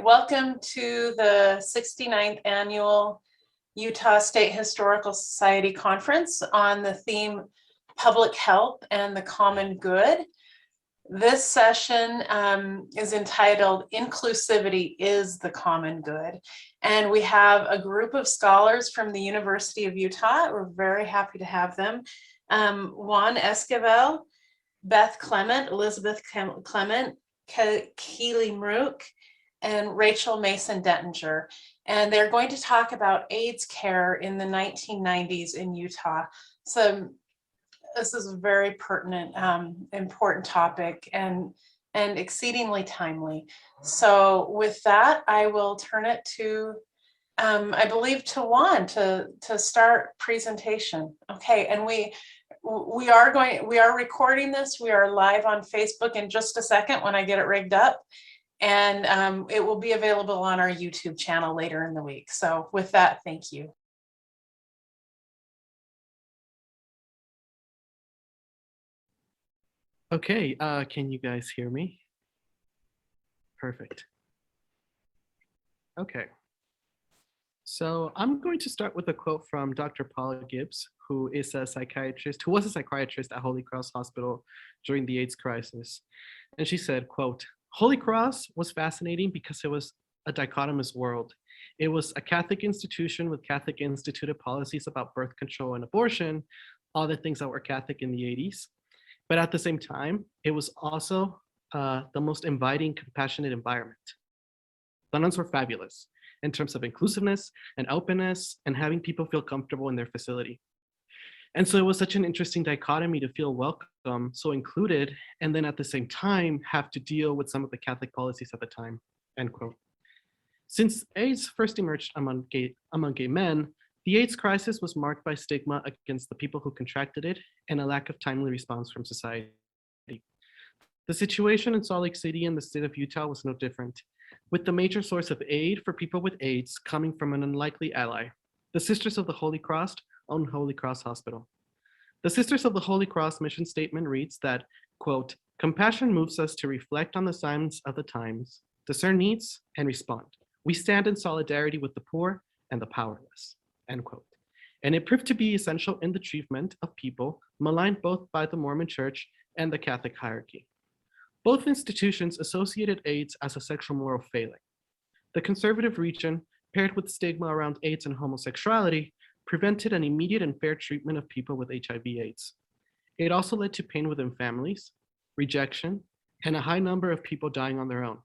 welcome to the 69th Annual Utah State Historical Society Conference on the theme Public Health and the Common Good. This session is entitled Inclusivity is the Common Good. And we have a group of scholars from the University of Utah. We're very happy to have them. Juan Esquivel, Beth Clement, Elizabeth Clement, Keely Mruk, and Rachel Mason Dentinger. And they're going to talk about AIDS care in the 1990s in Utah. So this is a very pertinent, important topic and exceedingly timely. So with that, I will turn it to, I believe, to Juan to start presentation. Okay, and we are recording this. We are live on Facebook in just a second when I get it rigged up. And it will be available on our YouTube channel later in the week. So with that, thank you. Okay, can you guys hear me? Perfect. Okay. So I'm going to start with a quote from Dr. Paula Gibbs, who was a psychiatrist at Holy Cross Hospital during the AIDS crisis. And she said, quote, "Holy Cross was fascinating because it was a dichotomous world. It was a Catholic institution with Catholic instituted policies about birth control and abortion, all the things that were Catholic in the 80s. But at the same time, it was also the most inviting, compassionate environment. The nuns were fabulous in terms of inclusiveness and openness and having people feel comfortable in their facility. And so it was such an interesting dichotomy to feel welcome, so included, and then at the same time have to deal with some of the Catholic policies at the time," end quote. Since AIDS first emerged among gay men, the AIDS crisis was marked by stigma against the people who contracted it and a lack of timely response from society. The situation in Salt Lake City and the state of Utah was no different, with the major source of aid for people with AIDS coming from an unlikely ally, the Sisters of the Holy Cross own Holy Cross Hospital. The Sisters of the Holy Cross mission statement reads that, quote, "Compassion moves us to reflect on the signs of the times, discern needs, and respond. We stand in solidarity with the poor and the powerless," end quote. And it proved to be essential in the treatment of people maligned both by the Mormon Church and the Catholic hierarchy. Both institutions associated AIDS as a sexual moral failing. The conservative region, paired with stigma around AIDS and homosexuality, prevented an immediate and fair treatment of people with HIV/AIDS. It also led to pain within families, rejection, and a high number of people dying on their own.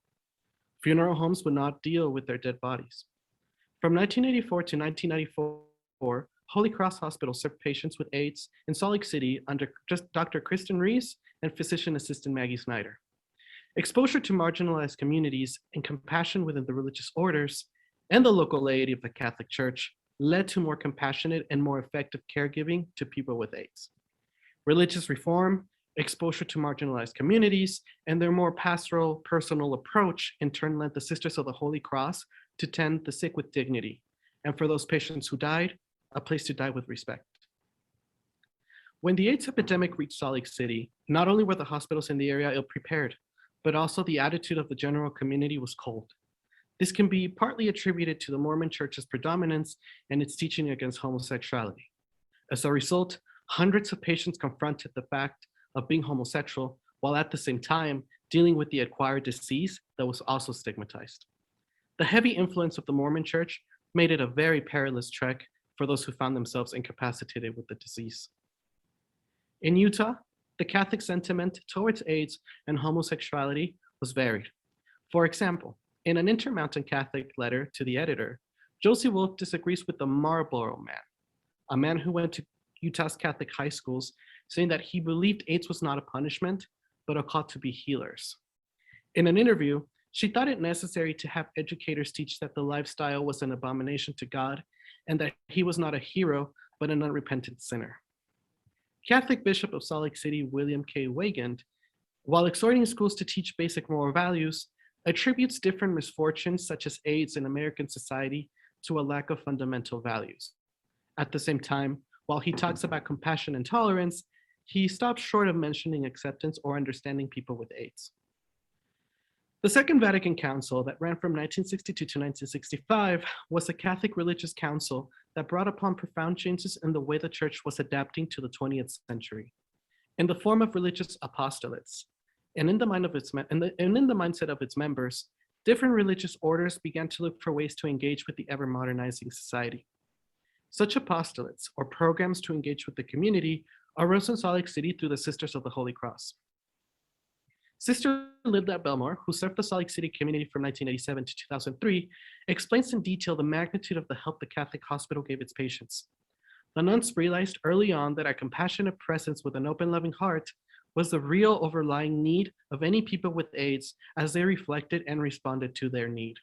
Funeral homes would not deal with their dead bodies. From 1984 to 1994, Holy Cross Hospital served patients with AIDS in Salt Lake City under Dr. Kristen Rees and physician assistant Maggie Snyder. Exposure to marginalized communities and compassion within the religious orders and the local laity of the Catholic Church led to more compassionate and more effective caregiving to people with AIDS. Religious reform, exposure to marginalized communities, and their more pastoral, personal approach in turn led the Sisters of the Holy Cross to tend the sick with dignity, and for those patients who died, a place to die with respect. When the AIDS epidemic reached Salt Lake City, not only were the hospitals in the area ill-prepared, but also the attitude of the general community was cold. This can be partly attributed to the Mormon Church's predominance and its teaching against homosexuality. As a result, hundreds of patients confronted the fact of being homosexual while at the same time dealing with the acquired disease that was also stigmatized. The heavy influence of the Mormon Church made it a very perilous trek for those who found themselves incapacitated with the disease. In Utah, the Catholic sentiment towards AIDS and homosexuality was varied. For example, in an Intermountain Catholic letter to the editor, Josie Wolf disagrees with the Marlboro Man, a man who went to Utah's Catholic high schools, saying that he believed AIDS was not a punishment, but a call to be healers. In an interview, she thought it necessary to have educators teach that the lifestyle was an abomination to God and that he was not a hero, but an unrepentant sinner. Catholic Bishop of Salt Lake City, William K. Wagand, while exhorting schools to teach basic moral values, attributes different misfortunes such as AIDS in American society to a lack of fundamental values. At the same time, while he talks about compassion and tolerance, he stops short of mentioning acceptance or understanding people with AIDS. The Second Vatican Council that ran from 1962 to 1965 was a Catholic religious council that brought upon profound changes in the way the church was adapting to the 20th century in the form of religious apostolates. And in the mindset of its members, different religious orders began to look for ways to engage with the ever-modernizing society. Such apostolates, or programs to engage with the community, arose in Salt Lake City through the Sisters of the Holy Cross. Sister Linda Belmore, who served the Salt Lake City community from 1987 to 2003, explains in detail the magnitude of the help the Catholic hospital gave its patients. The nuns realized early on that a compassionate presence with an open, loving heart was the real overlying need of any people with AIDS as they reflected and responded to their need.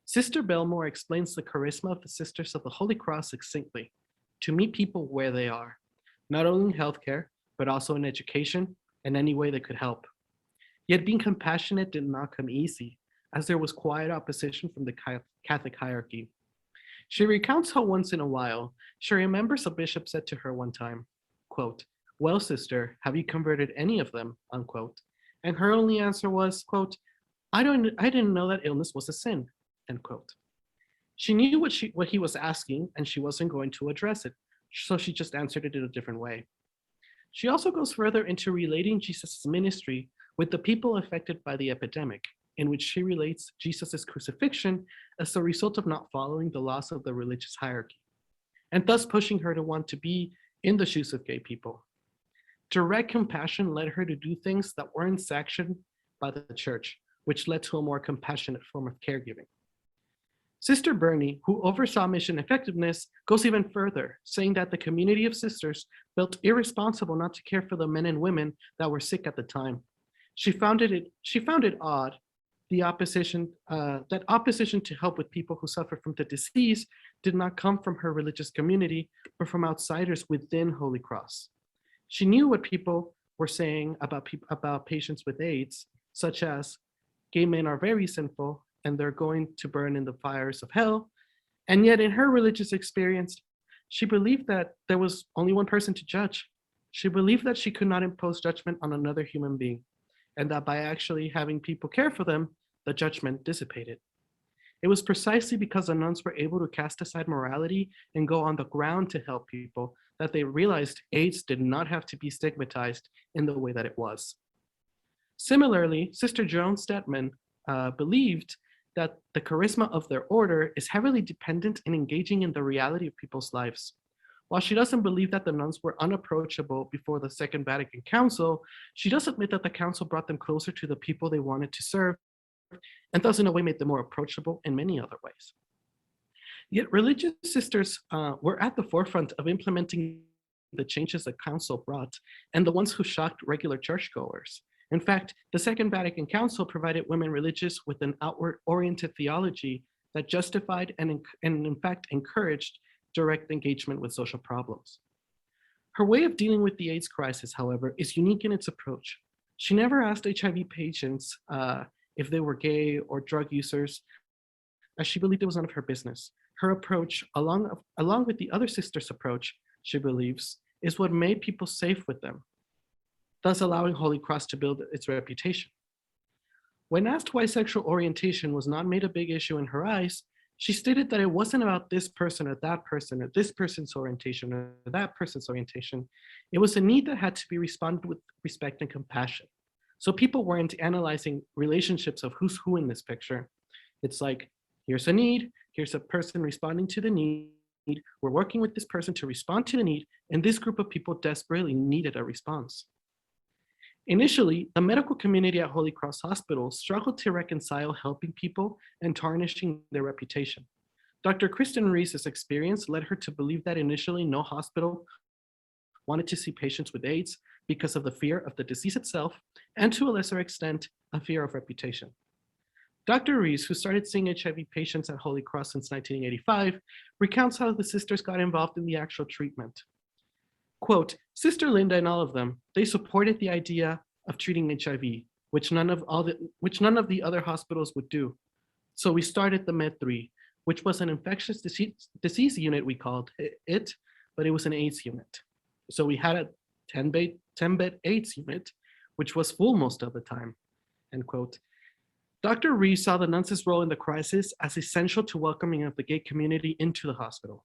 Sister Belmore explains the charisma of the Sisters of the Holy Cross succinctly: to meet people where they are, not only in healthcare, but also in education and any way they could help. Yet being compassionate did not come easy, as there was quiet opposition from the Catholic hierarchy. She recounts how once in a while, she remembers a bishop said to her one time, quote, "Well, sister, have you converted any of them?" unquote. And her only answer was, quote, I didn't know that illness was a sin," end quote. She knew what he was asking, and she wasn't going to address it, so she just answered it in a different way. She also goes further into relating Jesus' ministry with the people affected by the epidemic, in which she relates Jesus' crucifixion as a result of not following the laws of the religious hierarchy, and thus pushing her to want to be in the shoes of gay people. Direct compassion led her to do things that weren't sanctioned by the church, which led to a more compassionate form of caregiving. Sister Bernie, who oversaw mission effectiveness, goes even further, saying that the community of sisters felt irresponsible not to care for the men and women that were sick at the time. She found it odd that opposition to help with people who suffer from the disease did not come from her religious community, but from outsiders within Holy Cross. She knew what people were saying about patients with AIDS, such as gay men are very sinful and they're going to burn in the fires of hell. And yet in her religious experience, she believed that there was only one person to judge. She believed that she could not impose judgment on another human being, and that by actually having people care for them, the judgment dissipated. It was precisely because the nuns were able to cast aside morality and go on the ground to help people that they realized AIDS did not have to be stigmatized in the way that it was. Similarly, Sister Joan Stetman believed that the charisma of their order is heavily dependent in engaging in the reality of people's lives. While she doesn't believe that the nuns were unapproachable before the Second Vatican Council, she does admit that the council brought them closer to the people they wanted to serve, and thus in a way made them more approachable in many other ways. Yet religious sisters were at the forefront of implementing the changes the council brought, and the ones who shocked regular churchgoers. In fact, the Second Vatican Council provided women religious with an outward-oriented theology that justified and in fact encouraged direct engagement with social problems. Her way of dealing with the AIDS crisis, however, is unique in its approach. She never asked HIV patients if they were gay or drug users, as she believed it was none of her business. Her approach, along with the other sisters' approach, she believes, is what made people safe with them, thus allowing Holy Cross to build its reputation. When asked why sexual orientation was not made a big issue in her eyes, she stated that it wasn't about this person or this person's orientation or that person's orientation. It was a need that had to be responded with respect and compassion. So people weren't analyzing relationships of who's who in this picture. It's like, here's a need, here's a person responding to the need, we're working with this person to respond to the need, and this group of people desperately needed a response. Initially, the medical community at Holy Cross Hospital struggled to reconcile helping people and tarnishing their reputation. Dr. Kristen Reese's experience led her to believe that initially no hospital wanted to see patients with AIDS because of the fear of the disease itself, and to a lesser extent, a fear of reputation. Dr. Reese, who started seeing HIV patients at Holy Cross since 1985, recounts how the sisters got involved in the actual treatment. Quote, Sister Linda and all of them, they supported the idea of treating HIV, which none of the other hospitals would do. So we started the Med3, which was an infectious disease unit, we called it, but it was an AIDS unit. So we had a 10-bed AIDS unit, which was full most of the time, end quote. Dr. Rees saw the nuns' role in the crisis as essential to welcoming of the gay community into the hospital.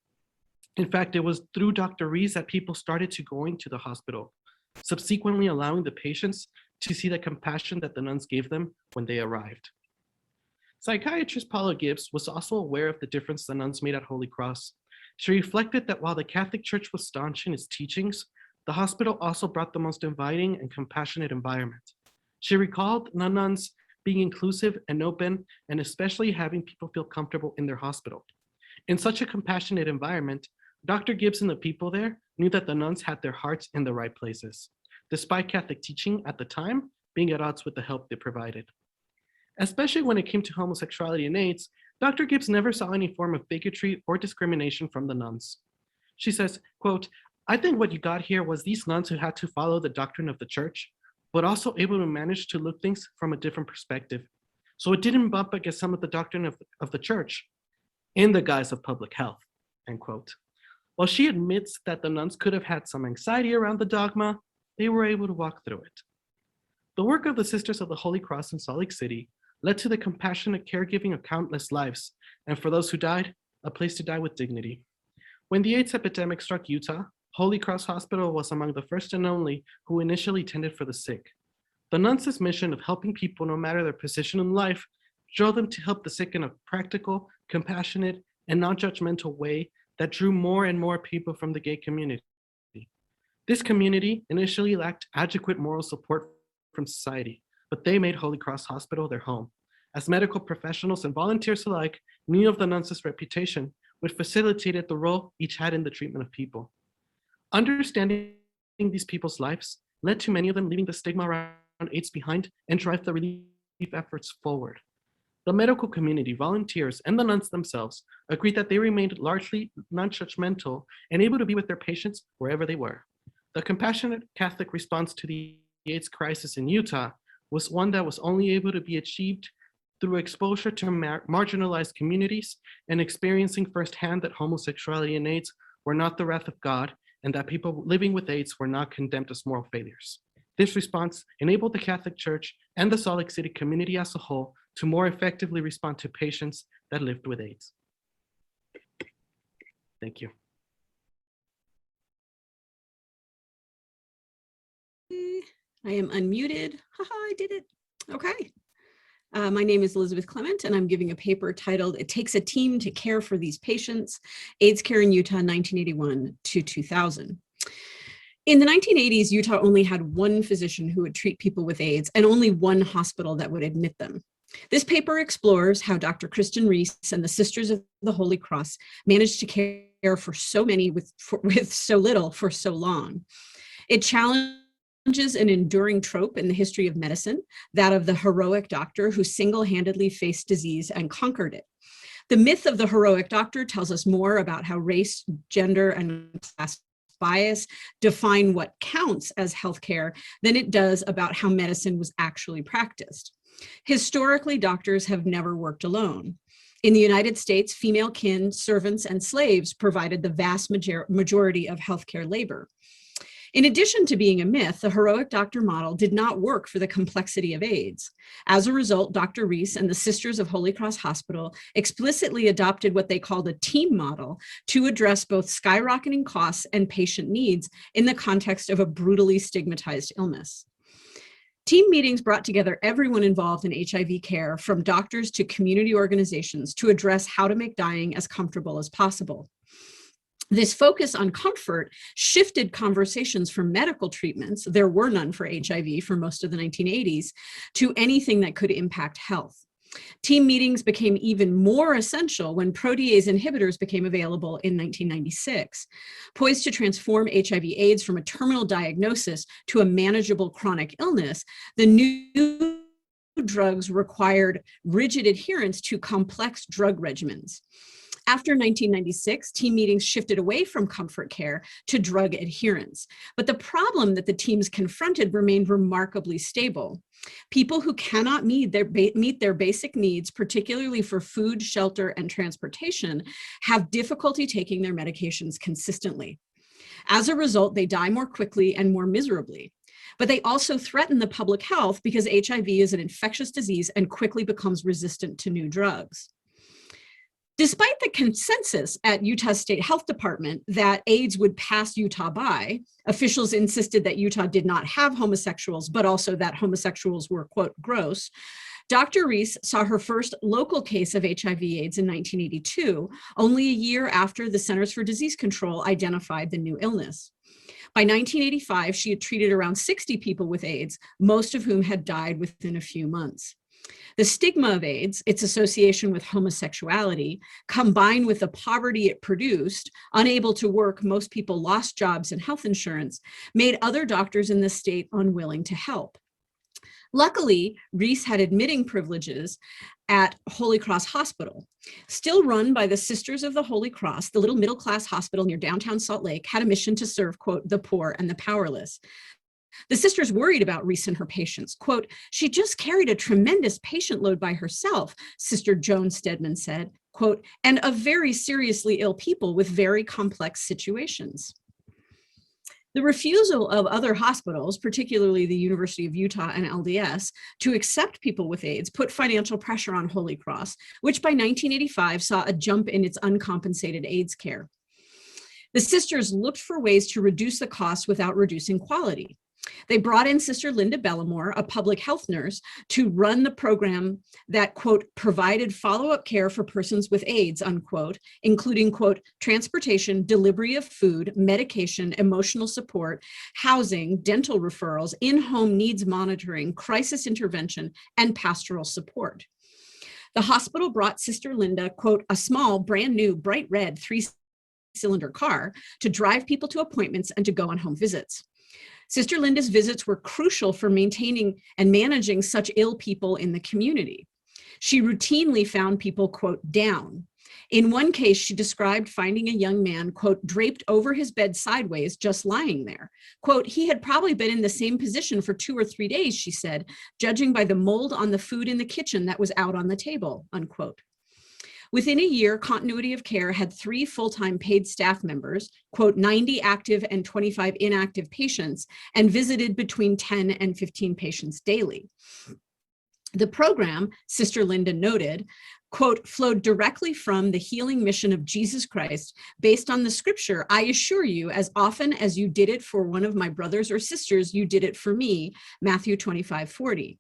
In fact, it was through Dr. Rees that people started to going to the hospital, subsequently allowing the patients to see the compassion that the nuns gave them when they arrived. Psychiatrist Paula Gibbs was also aware of the difference the nuns made at Holy Cross. She reflected that while the Catholic Church was staunch in its teachings, the hospital also brought the most inviting and compassionate environment. She recalled the nuns being inclusive and open, and especially having people feel comfortable in their hospital. In such a compassionate environment, Dr. Gibbs and the people there knew that the nuns had their hearts in the right places, despite Catholic teaching at the time being at odds with the help they provided. Especially when it came to homosexuality and AIDS, Dr. Gibbs never saw any form of bigotry or discrimination from the nuns. She says, quote, "I think what you got here was these nuns who had to follow the doctrine of the church, but also able to manage to look things from a different perspective. So it didn't bump against some of the doctrine of the church in the guise of public health," end quote. While she admits that the nuns could have had some anxiety around the dogma, they were able to walk through it. The work of the Sisters of the Holy Cross in Salt Lake City led to the compassionate caregiving of countless lives, and for those who died, a place to die with dignity. When the AIDS epidemic struck Utah, Holy Cross Hospital was among the first and only who initially tended for the sick. The nuns' mission of helping people no matter their position in life drove them to help the sick in a practical, compassionate, and non-judgmental way that drew more and more people from the gay community. This community initially lacked adequate moral support from society, but they made Holy Cross Hospital their home, as medical professionals and volunteers alike knew of the nuns' reputation, which facilitated the role each had in the treatment of people. Understanding these people's lives led to many of them leaving the stigma around AIDS behind and drive the relief efforts forward. The medical community, volunteers, and the nuns themselves agreed that they remained largely non-judgmental and able to be with their patients wherever they were. The compassionate Catholic response to the AIDS crisis in Utah was one that was only able to be achieved through exposure to marginalized communities and experiencing firsthand that homosexuality and AIDS were not the wrath of God and that people living with AIDS were not condemned as moral failures. This response enabled the Catholic Church and the Salt Lake City community as a whole to more effectively respond to patients that lived with AIDS. Thank you. I am unmuted. Haha, I did it. Okay. My name is Elizabeth Clement, and I'm giving a paper titled, "It Takes a Team to Care for These Patients, AIDS Care in Utah, 1981 to 2000. In the 1980s, Utah only had one physician who would treat people with AIDS and only one hospital that would admit them. This paper explores how Dr. Kristen Rees and the Sisters of the Holy Cross managed to care for so many with so little for so long. It challenges an enduring trope in the history of medicine, that of the heroic doctor who single-handedly faced disease and conquered it. The myth of the heroic doctor tells us more about how race, gender, and class bias define what counts as healthcare than it does about how medicine was actually practiced. Historically, doctors have never worked alone. In the United States, female kin, servants, and slaves provided the vast majority of healthcare labor. In addition to being a myth, the heroic doctor model did not work for the complexity of AIDS. As a result, Dr. Rees and the Sisters of Holy Cross Hospital explicitly adopted what they called a team model to address both skyrocketing costs and patient needs in the context of a brutally stigmatized illness. Team meetings brought together everyone involved in HIV care, from doctors to community organizations, to address how to make dying as comfortable as possible. This focus on comfort shifted conversations from medical treatments — there were none for HIV for most of the 1980s — to anything that could impact health. Team meetings became even more essential when protease inhibitors became available in 1996. Poised to transform HIV/AIDS from a terminal diagnosis to a manageable chronic illness, the new drugs required rigid adherence to complex drug regimens. After 1996, team meetings shifted away from comfort care to drug adherence. But the problem that the teams confronted remained remarkably stable. People who cannot meet their basic needs, particularly for food, shelter, and transportation, have difficulty taking their medications consistently. As a result, they die more quickly and more miserably. But they also threaten the public health because HIV is an infectious disease and quickly becomes resistant to new drugs. Despite the consensus at Utah State Health Department that AIDS would pass Utah by, officials insisted that Utah did not have homosexuals, but also that homosexuals were, quote, gross. Dr. Reese saw her first local case of HIV/AIDS in 1982, only a year after the Centers for Disease Control identified the new illness. By 1985, she had treated around 60 people with AIDS, most of whom had died within a few months. The stigma of AIDS, its association with homosexuality, combined with the poverty it produced, unable to work, most people lost jobs and health insurance, made other doctors in the state unwilling to help. Luckily, Reese had admitting privileges at Holy Cross Hospital. Still run by the Sisters of the Holy Cross, the little middle-class hospital near downtown Salt Lake had a mission to serve, quote, the poor and the powerless. The sisters worried about Reese and her patients. Quote, she just carried a tremendous patient load by herself, Sister Joan Stedman said, quote, and of very seriously ill people with very complex situations. The refusal of other hospitals, particularly the University of Utah and LDS, to accept people with AIDS put financial pressure on Holy Cross, which by 1985 saw a jump in its uncompensated AIDS care. The sisters looked for ways to reduce the costs without reducing quality. They brought in Sister Linda Bellamore, a public health nurse, to run the program that, quote, provided follow-up care for persons with AIDS, unquote, including, quote, transportation, delivery of food, medication, emotional support, housing, dental referrals, in-home needs monitoring, crisis intervention, and pastoral support. The hospital brought Sister Linda, quote, a small, brand new, bright red 3-cylinder car to drive people to appointments and to go on home visits. Sister Linda's visits were crucial for maintaining and managing such ill people in the community. She routinely found people, quote, down. In one case, she described finding a young man, quote, draped over his bed sideways, just lying there. Quote, he had probably been in the same position for 2 or 3 days, she said, judging by the mold on the food in the kitchen that was out on the table, unquote. Within a year, continuity of care had 3 full-time paid staff members, quote, 90 active and 25 inactive patients, and visited between 10 and 15 patients daily. The program, Sister Linda noted, quote, flowed directly from the healing mission of Jesus Christ based on the scripture, I assure you, as often as you did it for one of my brothers or sisters, you did it for me, Matthew 25:40.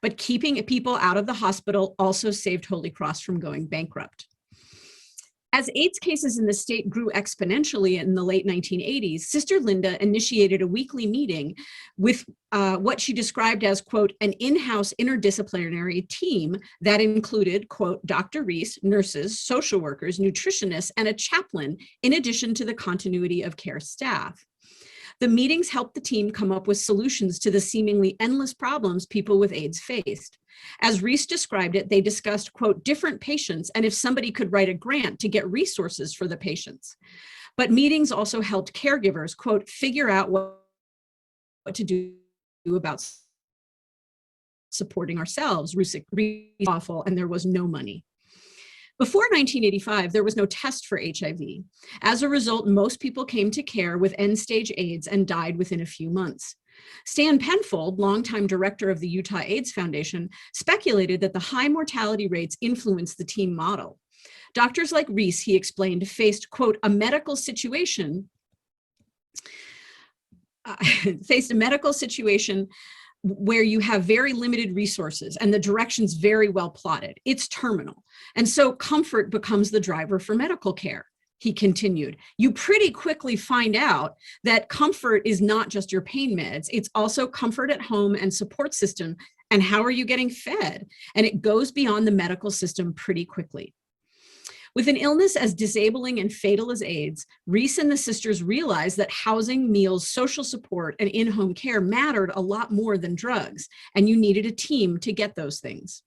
But keeping people out of the hospital also saved Holy Cross from going bankrupt. As AIDS cases in the state grew exponentially in the late 1980s, Sister Linda initiated a weekly meeting with what she described as, quote, an in-house interdisciplinary team that included, quote, Dr. Reese, nurses, social workers, nutritionists, and a chaplain, in addition to the continuity of care staff. The meetings helped the team come up with solutions to the seemingly endless problems people with AIDS faced. As Reese described it, they discussed, quote, different patients and if somebody could write a grant to get resources for the patients. But meetings also helped caregivers, quote, figure out what to do about supporting ourselves. Reese was awful, and there was no money. Before 1985, there was no test for HIV. As a result, most people came to care with end-stage AIDS and died within a few months. Stan Penfold, longtime director of the Utah AIDS Foundation, speculated that the high mortality rates influenced the team model. Doctors like Reese, he explained, faced, quote, a medical situation where you have very limited resources and the direction's very well plotted. It's terminal. And so comfort becomes the driver for medical care, he continued. You pretty quickly find out that comfort is not just your pain meds, it's also comfort at home and support system. And how are you getting fed? And it goes beyond the medical system pretty quickly. With an illness as disabling and fatal as AIDS, Reese and the sisters realized that housing, meals, social support, and in-home care mattered a lot more than drugs, and you needed a team to get those things.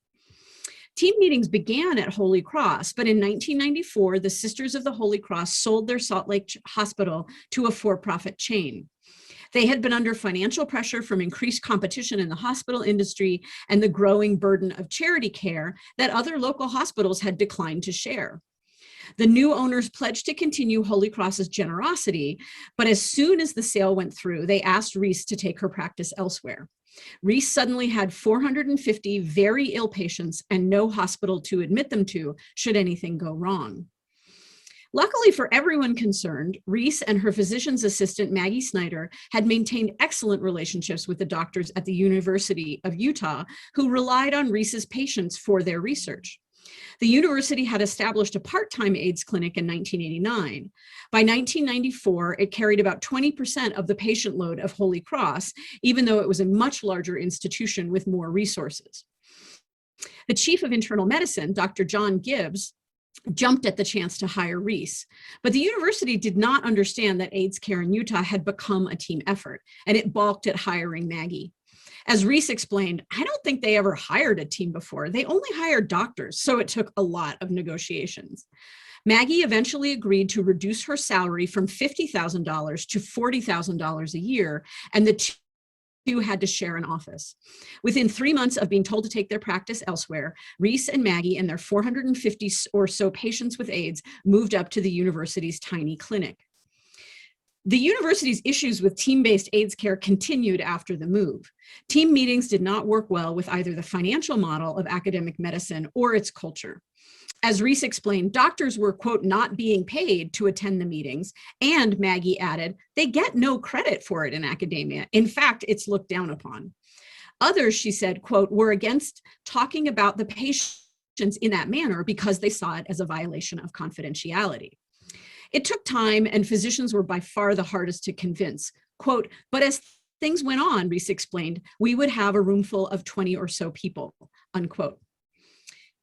Team meetings began at Holy Cross, but in 1994, the Sisters of the Holy Cross sold their Salt Lake hospital to a for-profit chain. They had been under financial pressure from increased competition in the hospital industry and the growing burden of charity care that other local hospitals had declined to share. The new owners pledged to continue Holy Cross's generosity, but as soon as the sale went through, they asked Reese to take her practice elsewhere. Reese suddenly had 450 very ill patients and no hospital to admit them to should anything go wrong. Luckily for everyone concerned, Reese and her physician's assistant, Maggie Snyder, had maintained excellent relationships with the doctors at the University of Utah, who relied on Reese's patients for their research. The university had established a part-time AIDS clinic in 1989. By 1994, it carried about 20% of the patient load of Holy Cross, even though it was a much larger institution with more resources. The chief of internal medicine, Dr. John Gibbs, jumped at the chance to hire Reese, but the university did not understand that AIDS care in Utah had become a team effort, and it balked at hiring Maggie. As Reese explained, I don't think they ever hired a team before. They only hired doctors, so it took a lot of negotiations. Maggie eventually agreed to reduce her salary from $50,000 to $40,000 a year, and the two had to share an office. Within 3 months of being told to take their practice elsewhere, Reese and Maggie and their 450 or so patients with AIDS moved up to the university's tiny clinic. The university's issues with team-based AIDS care continued after the move. Team meetings did not work well with either the financial model of academic medicine or its culture. As Reese explained, doctors were, quote, not being paid to attend the meetings, and Maggie added, they get no credit for it in academia. In fact, it's looked down upon. Others, she said, quote, were against talking about the patients in that manner because they saw it as a violation of confidentiality. It took time, and physicians were by far the hardest to convince. Quote, but as things went on, Reese explained, we would have a room full of 20 or so people, unquote.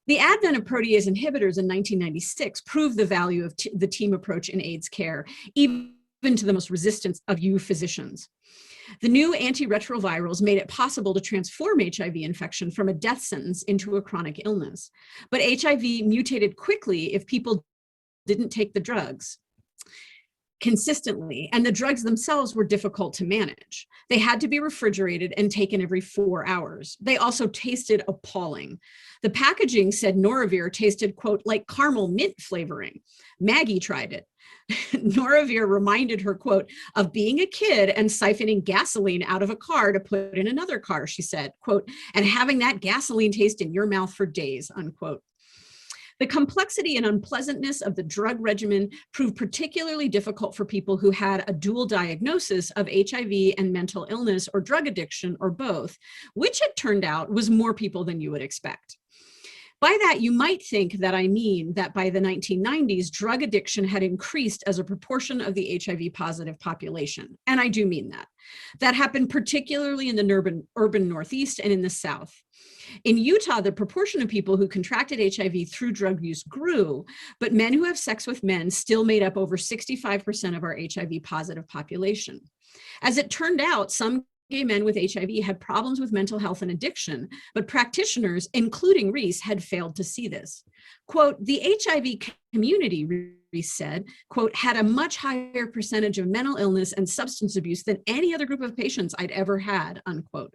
The advent of protease inhibitors in 1996 proved the value of the team approach in AIDS care, even to the most resistant of you physicians. The new antiretrovirals made it possible to transform HIV infection from a death sentence into a chronic illness. But HIV mutated quickly if people didn't take the drugs consistently, and the drugs themselves were difficult to manage. They had to be refrigerated and taken every 4 hours. They also tasted appalling. The packaging said Noravir tasted, quote, like caramel mint flavoring. Maggie tried it. Noravir reminded her, quote, of being a kid and siphoning gasoline out of a car to put in another car, she said, quote, and having that gasoline taste in your mouth for days, unquote. The complexity and unpleasantness of the drug regimen proved particularly difficult for people who had a dual diagnosis of HIV and mental illness or drug addiction or both, which it turned out was more people than you would expect. By that, you might think that I mean that by the 1990s, drug addiction had increased as a proportion of the HIV positive population. And I do mean that. That happened particularly in the urban Northeast and in the South. In Utah, the proportion of people who contracted HIV through drug use grew, but men who have sex with men still made up over 65% of our HIV positive population. As it turned out, some gay men with HIV had problems with mental health and addiction, but practitioners, including Reese, had failed to see this. Quote, the HIV community, Reese said, quote, had a much higher percentage of mental illness and substance abuse than any other group of patients I'd ever had, unquote.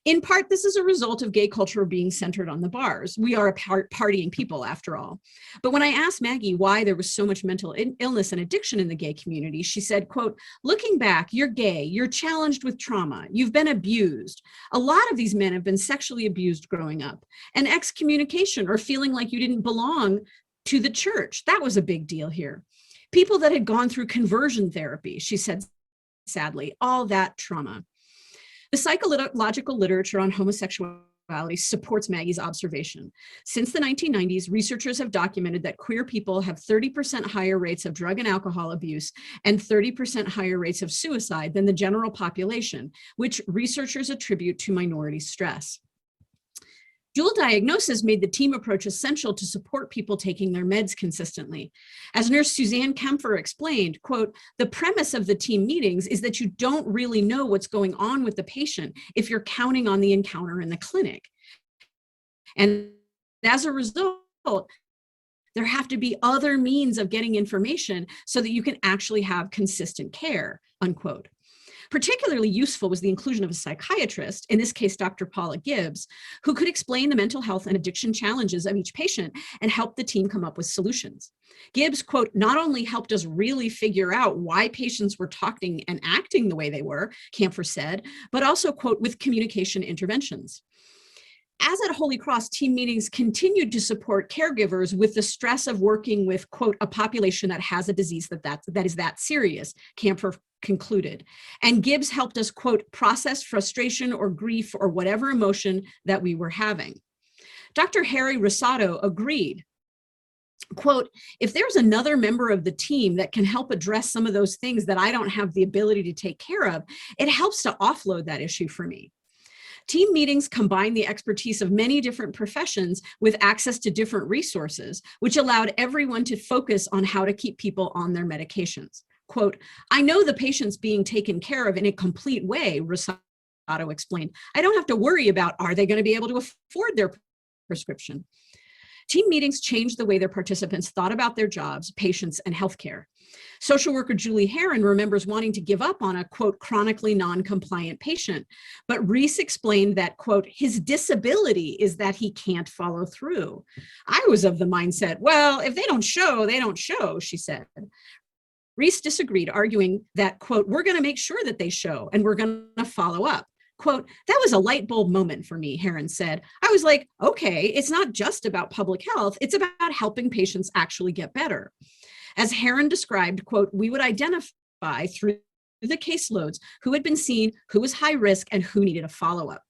In part, this is a result of gay culture being centered on the bars. We are a partying people, after all. But when I asked Maggie why there was so much mental illness and addiction in the gay community, she said, quote, looking back, you're gay, you're challenged with trauma, you've been abused. A lot of these men have been sexually abused growing up, and excommunication or feeling like you didn't belong to the church. That was a big deal here. People that had gone through conversion therapy, she said, sadly, all that trauma. The psychological literature on homosexuality supports Maggie's observation. Since the 1990s, researchers have documented that queer people have 30% higher rates of drug and alcohol abuse and 30% higher rates of suicide than the general population, which researchers attribute to minority stress. Dual diagnosis made the team approach essential to support people taking their meds consistently. As nurse Suzanne Kempfer explained, quote, the premise of the team meetings is that you don't really know what's going on with the patient if you're counting on the encounter in the clinic. And as a result, there have to be other means of getting information so that you can actually have consistent care, unquote. Particularly useful was the inclusion of a psychiatrist, in this case, Dr. Paula Gibbs, who could explain the mental health and addiction challenges of each patient and help the team come up with solutions. Gibbs, quote, not only helped us really figure out why patients were talking and acting the way they were, Camphor said, but also, quote, with communication interventions. As at Holy Cross, team meetings continued to support caregivers with the stress of working with, quote, a population that has a disease that is that serious, Camphor concluded. And Gibbs helped us, quote, process frustration or grief or whatever emotion that we were having. Dr. Harry Rosado agreed. Quote, if there's another member of the team that can help address some of those things that I don't have the ability to take care of, it helps to offload that issue for me. Team meetings combine the expertise of many different professions with access to different resources, which allowed everyone to focus on how to keep people on their medications. Quote, I know the patient's being taken care of in a complete way, Rosado explained. I don't have to worry about, are they going to be able to afford their prescription? Team meetings changed the way their participants thought about their jobs, patients, and healthcare. Social worker Julie Herron remembers wanting to give up on a, quote, chronically non-compliant patient, but Reese explained that, quote, his disability is that he can't follow through. I was of the mindset, well, if they don't show, they don't show, she said. Reese disagreed, arguing that, quote, we're going to make sure that they show and we're going to follow up. Quote, that was a light bulb moment for me, Herron said. I was like, okay, it's not just about public health, it's about helping patients actually get better. As Herron described, quote, we would identify through the caseloads who had been seen, who was high risk, and who needed a follow-up.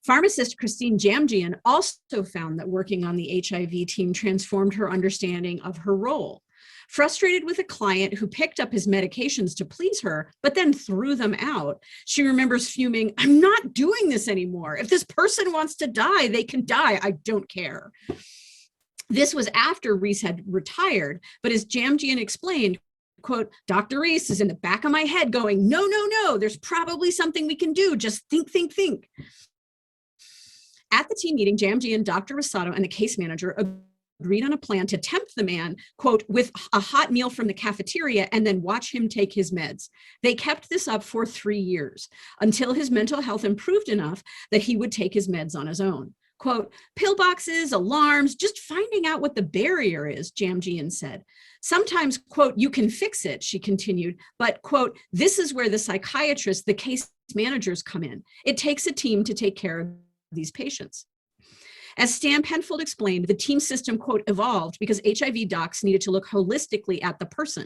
Pharmacist Christine Jamjian also found that working on the HIV team transformed her understanding of her role. Frustrated with a client who picked up his medications to please her, but then threw them out, she remembers fuming, I'm not doing this anymore. If this person wants to die, they can die. I don't care. This was after Reese had retired, but as Jamjian explained, quote, Dr. Reese is in the back of my head going, no, no, no, there's probably something we can do. Just think, think, think. At the team meeting, Jamjian, Dr. Rosado, and the case manager agreed on a plan to tempt the man, quote, with a hot meal from the cafeteria and then watch him take his meds. They kept this up for 3 years until his mental health improved enough that he would take his meds on his own. Quote, pillboxes, alarms, just finding out what the barrier is, Jamjian said. Sometimes, quote, you can fix it, she continued, but, quote, this is where the psychiatrists, the case managers come in. It takes a team to take care of these patients. As Stan Penfold explained, the team system, quote, evolved because HIV docs needed to look holistically at the person.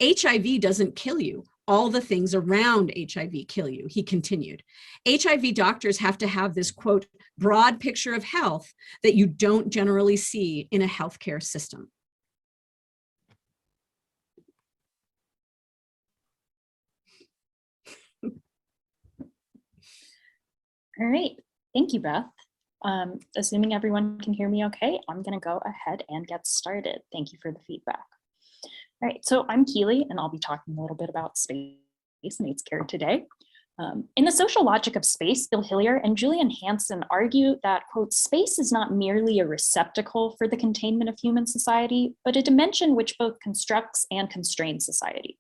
HIV doesn't kill you. All the things around HIV kill you, he continued. HIV doctors have to have this, quote, broad picture of health that you don't generally see in a healthcare system. All right, thank you, Beth. Assuming everyone can hear me okay, I'm gonna go ahead and get started. Thank you for the feedback. All right, so I'm Keely, and I'll be talking a little bit about space and AIDS care today. In The Social Logic of Space, Bill Hillier and Julian Hansen argue that, quote, space is not merely a receptacle for the containment of human society, but a dimension which both constructs and constrains society.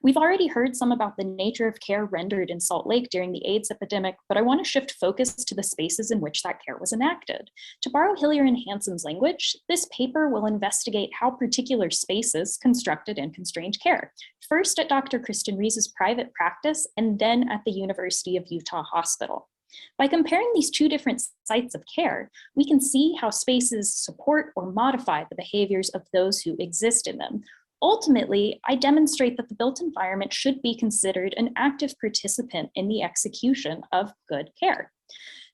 We've already heard some about the nature of care rendered in Salt Lake during the AIDS epidemic, but I want to shift focus to the spaces in which that care was enacted. To borrow Hillier and Hansen's language, this paper will investigate how particular spaces constructed and constrained care, first at Dr. Kristen Reese's private practice and then at the University of Utah Hospital. By comparing these two different sites of care, we can see how spaces support or modify the behaviors of those who exist in them. Ultimately, I demonstrate that the built environment should be considered an active participant in the execution of good care.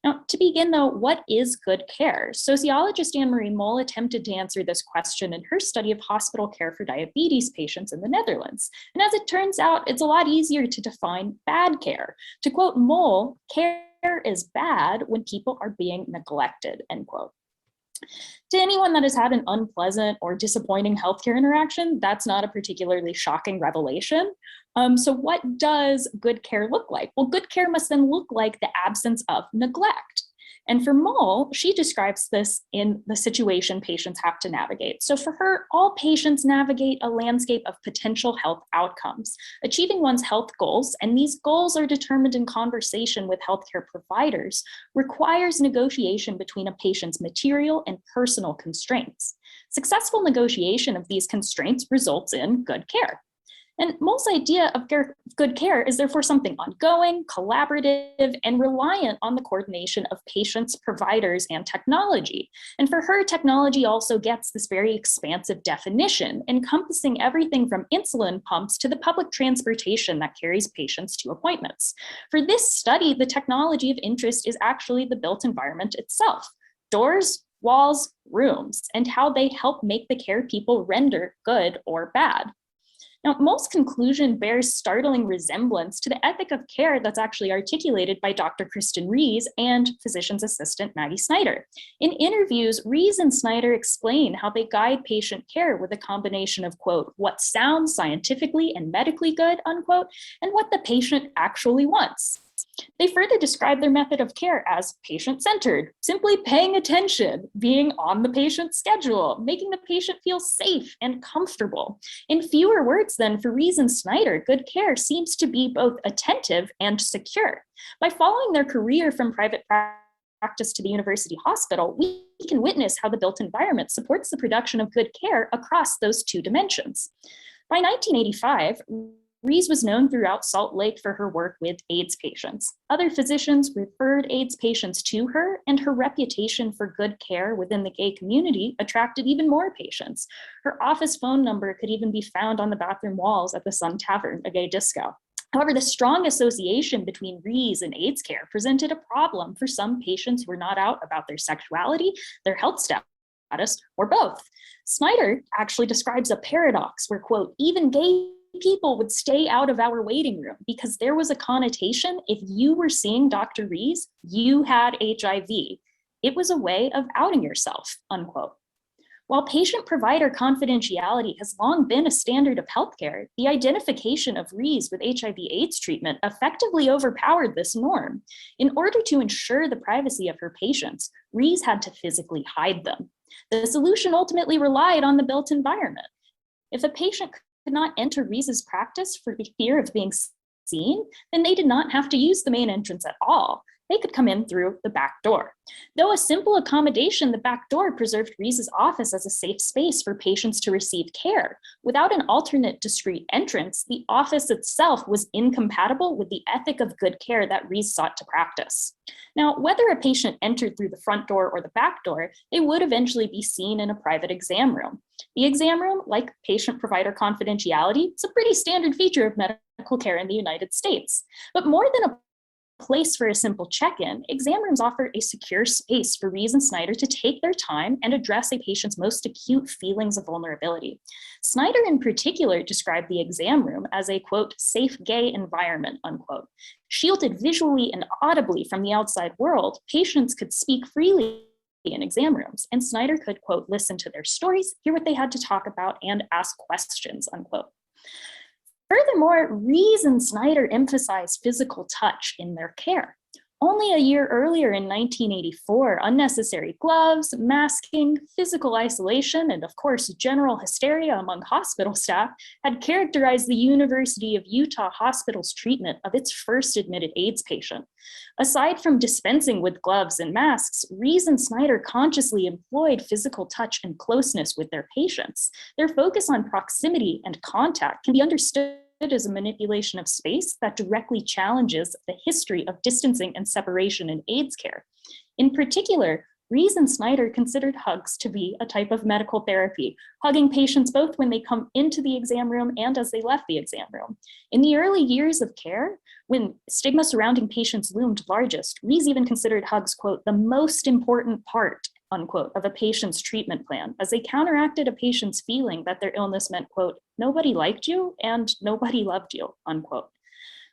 Now, to begin though, what is good care? Sociologist Anne-Marie Mol attempted to answer this question in her study of hospital care for diabetes patients in the Netherlands. And as it turns out, it's a lot easier to define bad care. To quote Mol, care is bad when people are being neglected, end quote. To anyone that has had an unpleasant or disappointing healthcare interaction, that's not a particularly shocking revelation. So what does good care look like? Well, good care must then look like the absence of neglect. And for Moll, she describes this in the situation patients have to navigate. So for her, all patients navigate a landscape of potential health outcomes, achieving one's health goals, and these goals are determined in conversation with healthcare providers, requires negotiation between a patient's material and personal constraints. Successful negotiation of these constraints results in good care. And Moll's idea of good care is therefore something ongoing, collaborative, and reliant on the coordination of patients, providers, and technology. And for her, technology also gets this very expansive definition, encompassing everything from insulin pumps to the public transportation that carries patients to appointments. For this study, the technology of interest is actually the built environment itself: doors, walls, rooms, and how they help make the care people render good or bad. Now, Moll's conclusion bears startling resemblance to the ethic of care that's actually articulated by Dr. Kristen Rees and physician's assistant Maggie Snyder. In interviews, Rees and Snyder explain how they guide patient care with a combination of, quote, what sounds scientifically and medically good, unquote, and what the patient actually wants. They further describe their method of care as patient-centered, simply paying attention, being on the patient's schedule, making the patient feel safe and comfortable. In fewer words then, for Rees and Snyder, good care seems to be both attentive and secure. By following their career from private practice to the university hospital, we can witness how the built environment supports the production of good care across those two dimensions. By 1985, Rees was known throughout Salt Lake for her work with AIDS patients. Other physicians referred AIDS patients to her, and her reputation for good care within the gay community attracted even more patients. Her office phone number could even be found on the bathroom walls at the Sun Tavern, a gay disco. However, the strong association between Rees and AIDS care presented a problem for some patients who were not out about their sexuality, their health status, or both. Snyder actually describes a paradox where, quote, even gay people would stay out of our waiting room because there was a connotation: if you were seeing Dr. Rees, you had HIV. It was a way of outing yourself, unquote. While patient-provider confidentiality has long been a standard of healthcare, the identification of Rees with HIV/AIDS treatment effectively overpowered this norm. In order to ensure the privacy of her patients, Rees had to physically hide them. The solution ultimately relied on the built environment. If a patient could not enter Rees's practice for the fear of being seen, then they did not have to use the main entrance at all. They could come in through the back door. Though a simple accommodation, the back door preserved Rees's office as a safe space for patients to receive care. Without an alternate discreet entrance, the office itself was incompatible with the ethic of good care that Rees sought to practice. Now, whether a patient entered through the front door or the back door, they would eventually be seen in a private exam room. The exam room, like patient-provider confidentiality, is a pretty standard feature of medical care in the United States. But more than a place for a simple check-in, exam rooms offer a secure space for Rees and Snyder to take their time and address a patient's most acute feelings of vulnerability. Snyder in particular described the exam room as a, quote, safe gay environment, unquote. Shielded visually and audibly from the outside world, patients could speak freely in exam rooms, and Snyder could, quote, listen to their stories, hear what they had to talk about, and ask questions, unquote. Furthermore, Rees and Snyder emphasized physical touch in their care. Only a year earlier in 1984, unnecessary gloves, masking, physical isolation, and of course, general hysteria among hospital staff had characterized the University of Utah Hospital's treatment of its first admitted AIDS patient. Aside from dispensing with gloves and masks, Rees and Snyder consciously employed physical touch and closeness with their patients. Their focus on proximity and contact can be understood as a manipulation of space that directly challenges the history of distancing and separation in AIDS care. In particular, Rees and Snyder considered hugs to be a type of medical therapy, hugging patients both when they come into the exam room and as they left the exam room. In the early years of care, when stigma surrounding patients loomed largest, Rees even considered hugs, quote, the most important part, unquote, of a patient's treatment plan, as they counteracted a patient's feeling that their illness meant, quote, nobody liked you and nobody loved you, unquote.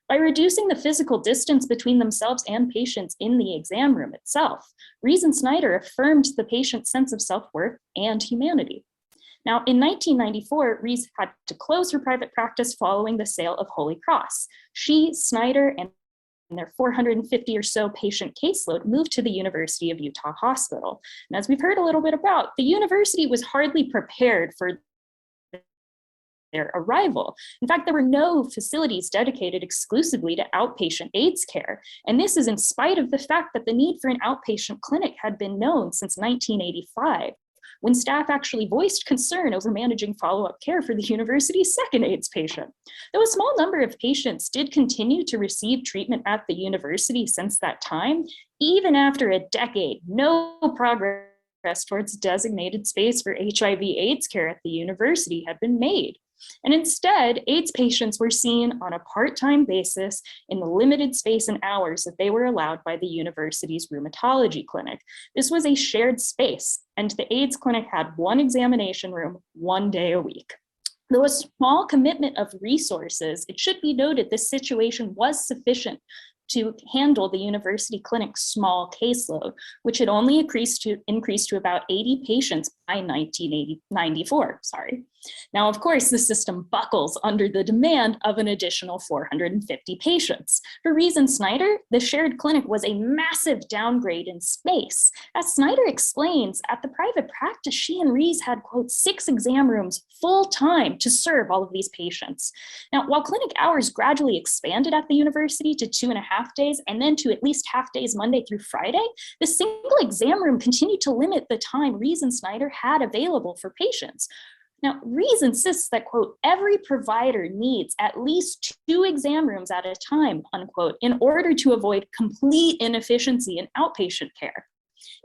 By reducing the physical distance between themselves and patients in the exam room itself, Rees and Snyder affirmed the patient's sense of self-worth and humanity. Now, in 1994, Rees had to close her private practice following the sale of Holy Cross. She, Snyder, and their 450 or so patient caseload moved to the University of Utah Hospital. And as we've heard a little bit about, the university was hardly prepared for their arrival. In fact, there were no facilities dedicated exclusively to outpatient AIDS care. And this is in spite of the fact that the need for an outpatient clinic had been known since 1985, when staff actually voiced concern over managing follow-up care for the university's second AIDS patient. Though a small number of patients did continue to receive treatment at the university since that time, even after a decade, no progress towards designated space for HIV/AIDS care at the university had been made. And instead, AIDS patients were seen on a part-time basis in the limited space and hours that they were allowed by the university's rheumatology clinic. This was a shared space, and the AIDS clinic had one examination room 1 day a week. Though a small commitment of resources, it should be noted this situation was sufficient to handle the university clinic's small caseload, which had only increased to about 80 patients by 1994. Now, of course, the system buckles under the demand of an additional 450 patients. For Rees and Snyder, the shared clinic was a massive downgrade in space. As Snyder explains, at the private practice, she and Rees had, quote, 6 exam rooms full time to serve all of these patients. Now, while clinic hours gradually expanded at the university to 2.5 days and then to at least half days Monday through Friday, the single exam room continued to limit the time Rees and Snyder had available for patients. Now, Rees insists that, quote, every provider needs at least 2 exam rooms at a time, unquote, in order to avoid complete inefficiency in outpatient care.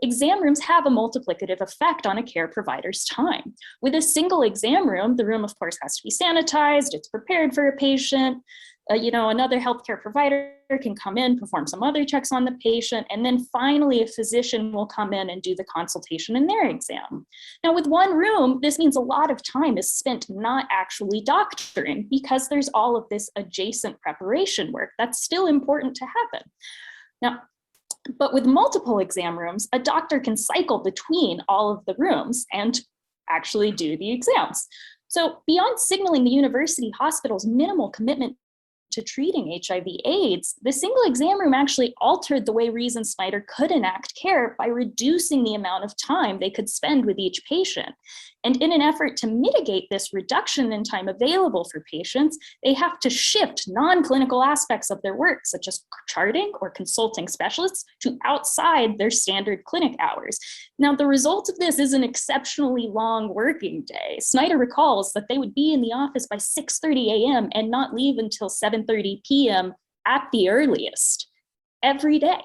Exam rooms have a multiplicative effect on a care provider's time. With a single exam room, the room, of course, has to be sanitized, it's prepared for a patient. Another healthcare provider can come in, perform some other checks on the patient, and then finally a physician will come in and do the consultation in their exam. Now, with one room, this means a lot of time is spent not actually doctoring because there's all of this adjacent preparation work that's still important to happen. Now, but with multiple exam rooms, a doctor can cycle between all of the rooms and actually do the exams. So beyond signaling the university hospital's minimal commitment to treating HIV/AIDS, the single exam room actually altered the way Rees and Snyder could enact care by reducing the amount of time they could spend with each patient. And in an effort to mitigate this reduction in time available for patients, they have to shift non-clinical aspects of their work, such as charting or consulting specialists, to outside their standard clinic hours. Now, the result of this is an exceptionally long working day. Snyder recalls that they would be in the office by 6:30 a.m. and not leave until 7:30 p.m. at the earliest, every day.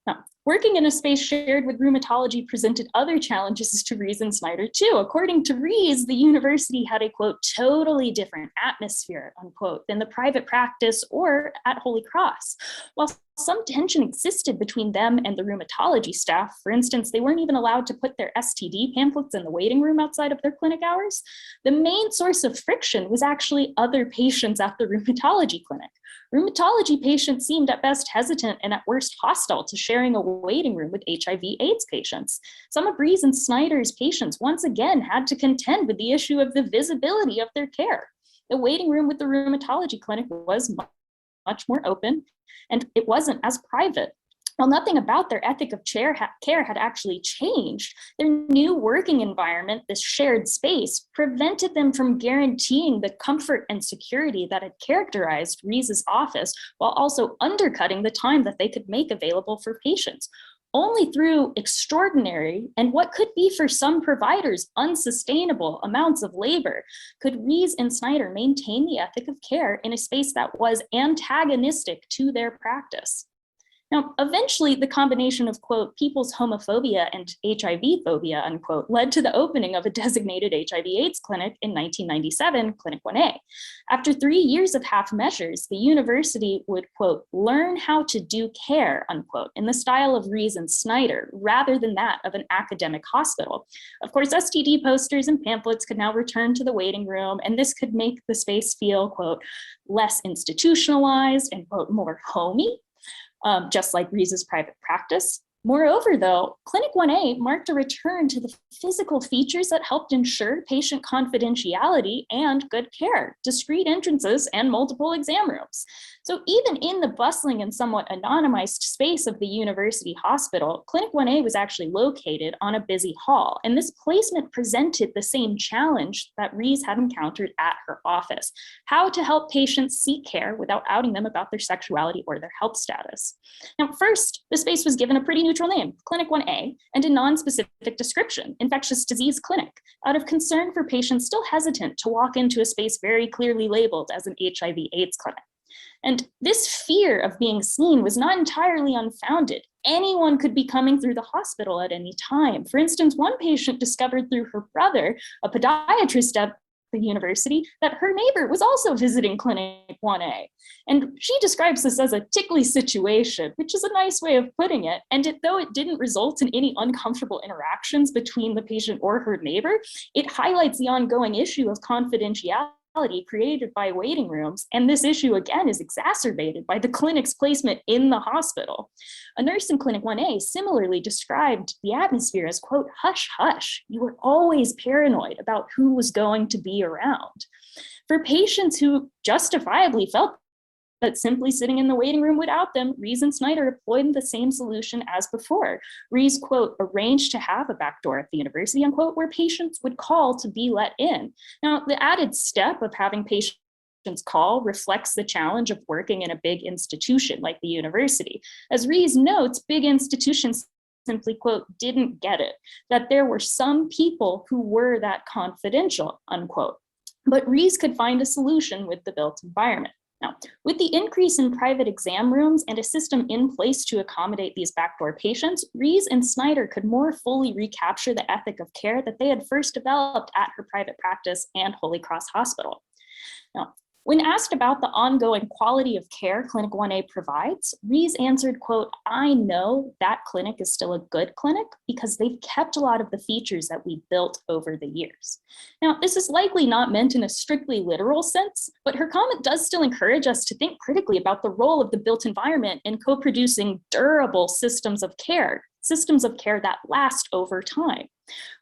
Now, working in a space shared with rheumatology presented other challenges to Rees and Snyder too. According to Rees, the university had a, quote, totally different atmosphere, unquote, than the private practice or at Holy Cross. While some tension existed between them and the rheumatology staff, for instance, they weren't even allowed to put their STD pamphlets in the waiting room outside of their clinic hours, the main source of friction was actually other patients at the rheumatology clinic. Rheumatology patients seemed at best hesitant and at worst hostile to sharing a waiting room with HIV/AIDS patients. Some of Rees and Snyder's patients once again had to contend with the issue of the visibility of their care. The waiting room with the rheumatology clinic was much more open, and it wasn't as private. While nothing about their ethic of care had actually changed, their new working environment, this shared space, prevented them from guaranteeing the comfort and security that had characterized Rees's office, while also undercutting the time that they could make available for patients. Only through extraordinary and what could be for some providers unsustainable amounts of labor could Rees and Snyder maintain the ethic of care in a space that was antagonistic to their practice. Now, eventually, the combination of, quote, people's homophobia and HIV phobia, unquote, led to the opening of a designated HIV/AIDS clinic in 1997, Clinic 1A. After 3 years of half measures, the university would, quote, learn how to do care, unquote, in the style of Rees and Snyder, rather than that of an academic hospital. Of course, STD posters and pamphlets could now return to the waiting room, and this could make the space feel, quote, less institutionalized and, quote, more homey. Just like Rees's private practice. Moreover, though, Clinic 1A marked a return to the physical features that helped ensure patient confidentiality and good care, discrete entrances, and multiple exam rooms. So even in the bustling and somewhat anonymized space of the university hospital, Clinic 1A was actually located on a busy hall, and this placement presented the same challenge that Rees had encountered at her office: how to help patients seek care without outing them about their sexuality or their health status. Now, first, the space was given a pretty neutral name, Clinic 1A, and a non-specific description, infectious disease clinic, out of concern for patients still hesitant to walk into a space very clearly labeled as an HIV/AIDS clinic. And this fear of being seen was not entirely unfounded. Anyone could be coming through the hospital at any time. For instance, one patient discovered through her brother, a podiatrist at the university, that her neighbor was also visiting Clinic 1A. And she describes this as a tickly situation, which is a nice way of putting it. And though it didn't result in any uncomfortable interactions between the patient or her neighbor, it highlights the ongoing issue of confidentiality created by waiting rooms, and this issue again is exacerbated by the clinic's placement in the hospital. A nurse in Clinic 1A similarly described the atmosphere as, quote, hush hush. You were always paranoid about who was going to be around. For patients who justifiably felt that simply sitting in the waiting room would out them, Rees and Snyder employed the same solution as before. Rees, quote, arranged to have a back door at the university, unquote, where patients would call to be let in. Now, the added step of having patients call reflects the challenge of working in a big institution like the university. As Rees notes, big institutions simply, quote, didn't get it, that there were some people who were that confidential, unquote. But Rees could find a solution with the built environment. Now, with the increase in private exam rooms and a system in place to accommodate these backdoor patients, Rees and Snyder could more fully recapture the ethic of care that they had first developed at her private practice and Holy Cross Hospital. Now, when asked about the ongoing quality of care Clinic 1A provides, Rees answered, quote, I know that clinic is still a good clinic because they've kept a lot of the features that we built over the years. Now, this is likely not meant in a strictly literal sense, but her comment does still encourage us to think critically about the role of the built environment in co-producing durable systems of care that last over time.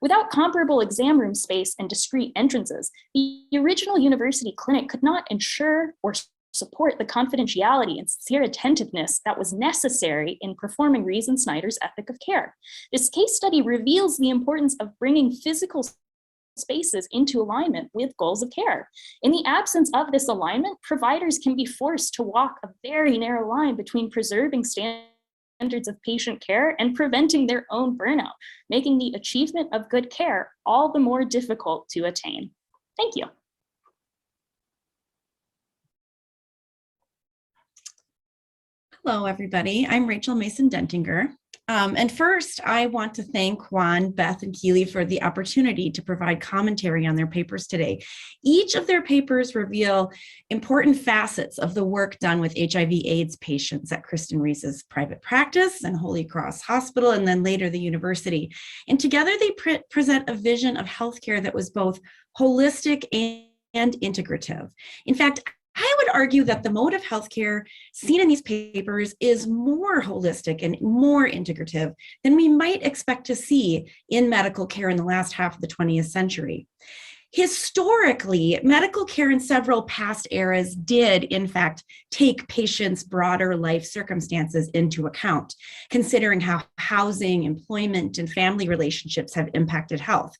Without comparable exam room space and discrete entrances, the original university clinic could not ensure or support the confidentiality and sincere attentiveness that was necessary in performing Rees and Snyder's ethic of care. This case study reveals the importance of bringing physical spaces into alignment with goals of care. In the absence of this alignment, providers can be forced to walk a very narrow line between preserving standards of patient care and preventing their own burnout, making the achievement of good care all the more difficult to attain. Thank you. Hello, everybody. I'm Rachel Mason Dentinger. And first, I want to thank Juan, Beth, and Keely for the opportunity to provide commentary on their papers today. Each of their papers reveal important facets of the work done with HIV/AIDS patients at Kristen Rees's private practice and Holy Cross Hospital, and then later the university. And together they present a vision of healthcare that was both holistic and integrative. In fact, I would argue that the mode of healthcare seen in these papers is more holistic and more integrative than we might expect to see in medical care in the last half of the 20th century. Historically, medical care in several past eras did, in fact, take patients' broader life circumstances into account, considering how housing, employment, and family relationships have impacted health.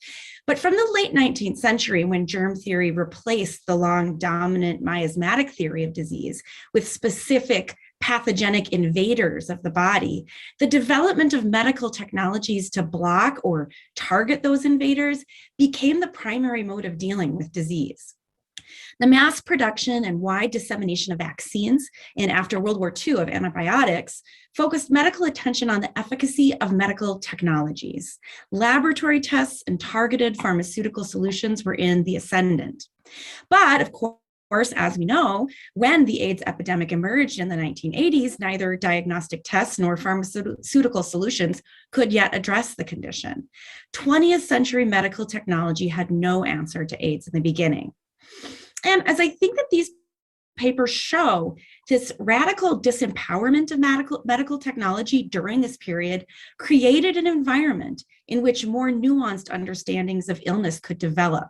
But from the late 19th century, when germ theory replaced the long dominant miasmatic theory of disease with specific pathogenic invaders of the body, the development of medical technologies to block or target those invaders became the primary mode of dealing with disease. The mass production and wide dissemination of vaccines and after World War II of antibiotics focused medical attention on the efficacy of medical technologies. Laboratory tests and targeted pharmaceutical solutions were in the ascendant. But of course, as we know, when the AIDS epidemic emerged in the 1980s, neither diagnostic tests nor pharmaceutical solutions could yet address the condition. 20th century medical technology had no answer to AIDS in the beginning. And as I think that these papers show this radical disempowerment of medical technology during this period created an environment in which more nuanced understandings of illness could develop,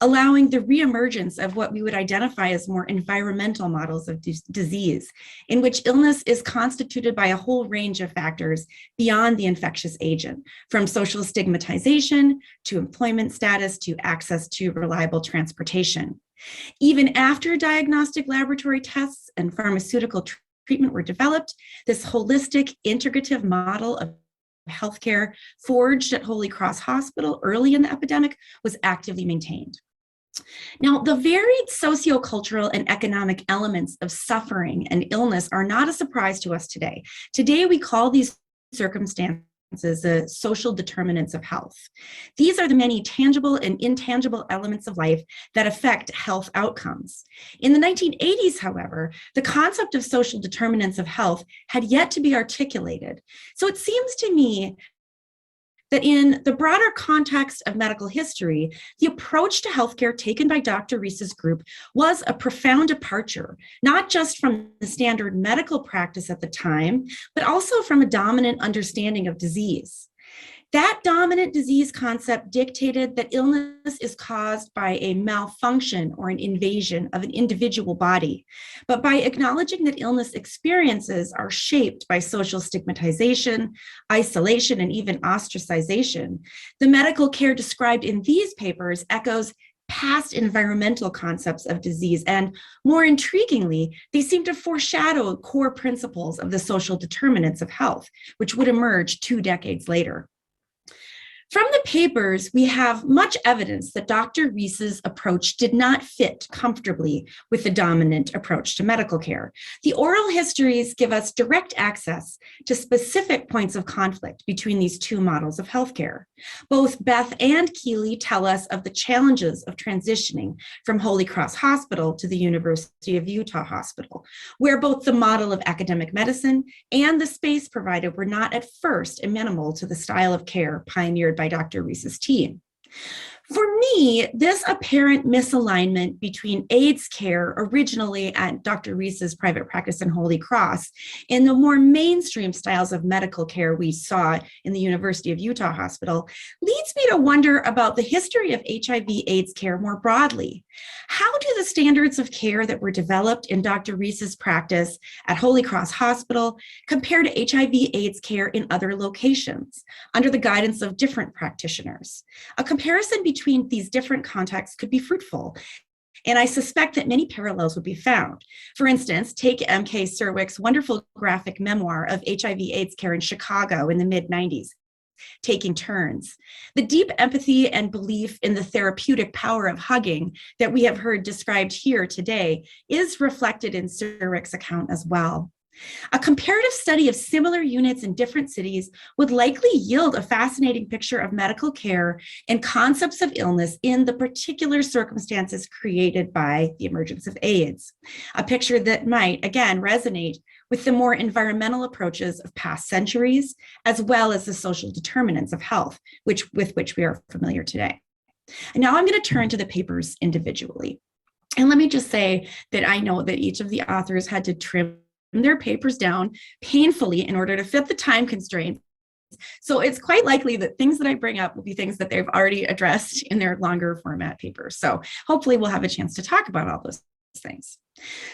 allowing the reemergence of what we would identify as more environmental models of disease, in which illness is constituted by a whole range of factors beyond the infectious agent, from social stigmatization to employment status to access to reliable transportation. Even after diagnostic laboratory tests and pharmaceutical treatment were developed, this holistic, integrative model of healthcare forged at Holy Cross Hospital early in the epidemic was actively maintained. Now, the varied sociocultural and economic elements of suffering and illness are not a surprise to us today. Today, we call these circumstances the social determinants of health. These are the many tangible and intangible elements of life that affect health outcomes. In the 1980s, however, the concept of social determinants of health had yet to be articulated. So it seems to me that in the broader context of medical history, the approach to healthcare taken by Dr. Reese's group was a profound departure, not just from the standard medical practice at the time, but also from a dominant understanding of disease. That dominant disease concept dictated that illness is caused by a malfunction or an invasion of an individual body. But by acknowledging that illness experiences are shaped by social stigmatization, isolation, and even ostracization, the medical care described in these papers echoes past environmental concepts of disease. And more intriguingly, they seem to foreshadow core principles of the social determinants of health, which would emerge 2 decades later. From the papers, we have much evidence that Dr. Reese's approach did not fit comfortably with the dominant approach to medical care. The oral histories give us direct access to specific points of conflict between these two models of healthcare. Both Beth and Keely tell us of the challenges of transitioning from Holy Cross Hospital to the University of Utah Hospital, where both the model of academic medicine and the space provided were not at first amenable to the style of care pioneered by Dr. Reese's team. For me, this apparent misalignment between AIDS care originally at Dr. Reese's private practice in Holy Cross and the more mainstream styles of medical care we saw in the University of Utah Hospital leads me to wonder about the history of HIV/AIDS care more broadly. How do the standards of care that were developed in Dr. Reese's practice at Holy Cross Hospital compare to HIV/AIDS care in other locations under the guidance of different practitioners? A comparison between these different contexts could be fruitful, and I suspect that many parallels would be found. For instance, take M.K. Serwick's wonderful graphic memoir of HIV/AIDS care in Chicago in the mid-90s, Taking Turns. The deep empathy and belief in the therapeutic power of hugging that we have heard described here today is reflected in Serwick's account as well. A comparative study of similar units in different cities would likely yield a fascinating picture of medical care and concepts of illness in the particular circumstances created by the emergence of AIDS. A picture that might, again, resonate with the more environmental approaches of past centuries, as well as the social determinants of health, with which we are familiar today. And now I'm going to turn to the papers individually. And let me just say that I know that each of the authors had to trim their papers down painfully in order to fit the time constraints. So it's quite likely that things that I bring up will be things that they've already addressed in their longer format papers. So hopefully we'll have a chance to talk about all those things.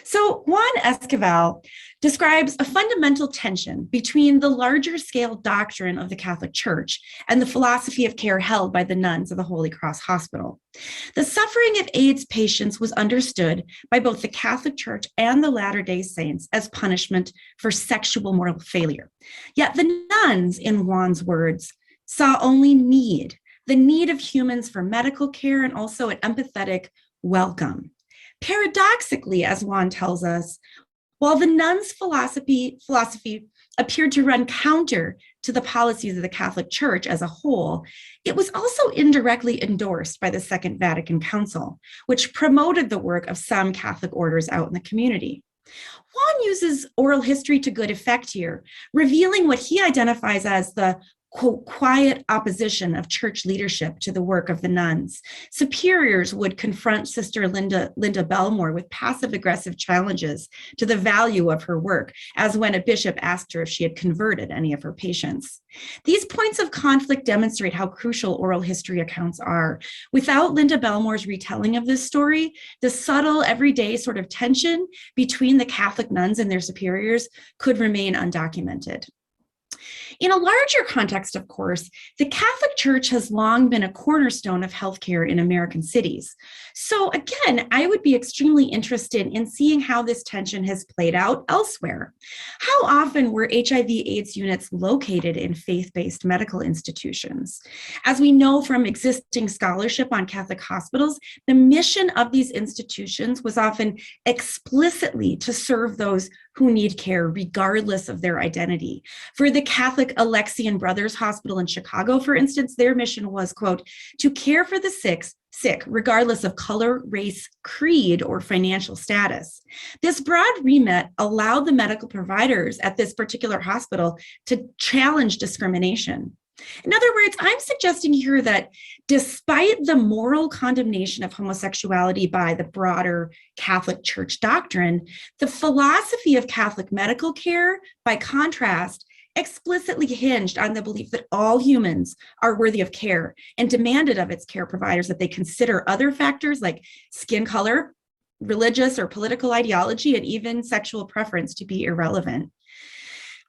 So Juan Esquivel describes a fundamental tension between the larger scale doctrine of the Catholic Church and the philosophy of care held by the nuns of the Holy Cross Hospital. The suffering of AIDS patients was understood by both the Catholic Church and the Latter-day Saints as punishment for sexual moral failure. Yet the nuns, in Juan's words, saw only need, the need of humans for medical care and also an empathetic welcome. Paradoxically, as Juan tells us, while the nuns' philosophy appeared to run counter to the policies of the Catholic Church as a whole, it was also indirectly endorsed by the Second Vatican Council, which promoted the work of some Catholic orders out in the community. Juan uses oral history to good effect here, revealing what he identifies as the quote, quiet opposition of church leadership to the work of the nuns. Superiors would confront Sister Linda Belmore with passive-aggressive challenges to the value of her work, as when a bishop asked her if she had converted any of her patients. These points of conflict demonstrate how crucial oral history accounts are. Without Linda Belmore's retelling of this story, the subtle, everyday sort of tension between the Catholic nuns and their superiors could remain undocumented. In a larger context, of course, the Catholic Church has long been a cornerstone of healthcare in American cities. So again, I would be extremely interested in seeing how this tension has played out elsewhere. How often were HIV/AIDS units located in faith-based medical institutions? As we know from existing scholarship on Catholic hospitals, the mission of these institutions was often explicitly to serve those who need care regardless of their identity. For the Catholic Alexian Brothers Hospital in Chicago, for instance, their mission was, quote, to care for the sick regardless of color, race, creed, or financial status. This broad remit allowed the medical providers at this particular hospital to challenge discrimination. In other words, I'm suggesting here that despite the moral condemnation of homosexuality by the broader Catholic Church doctrine, the philosophy of Catholic medical care, by contrast, explicitly hinged on the belief that all humans are worthy of care and demanded of its care providers that they consider other factors like skin color, religious or political ideology, and even sexual preference to be irrelevant.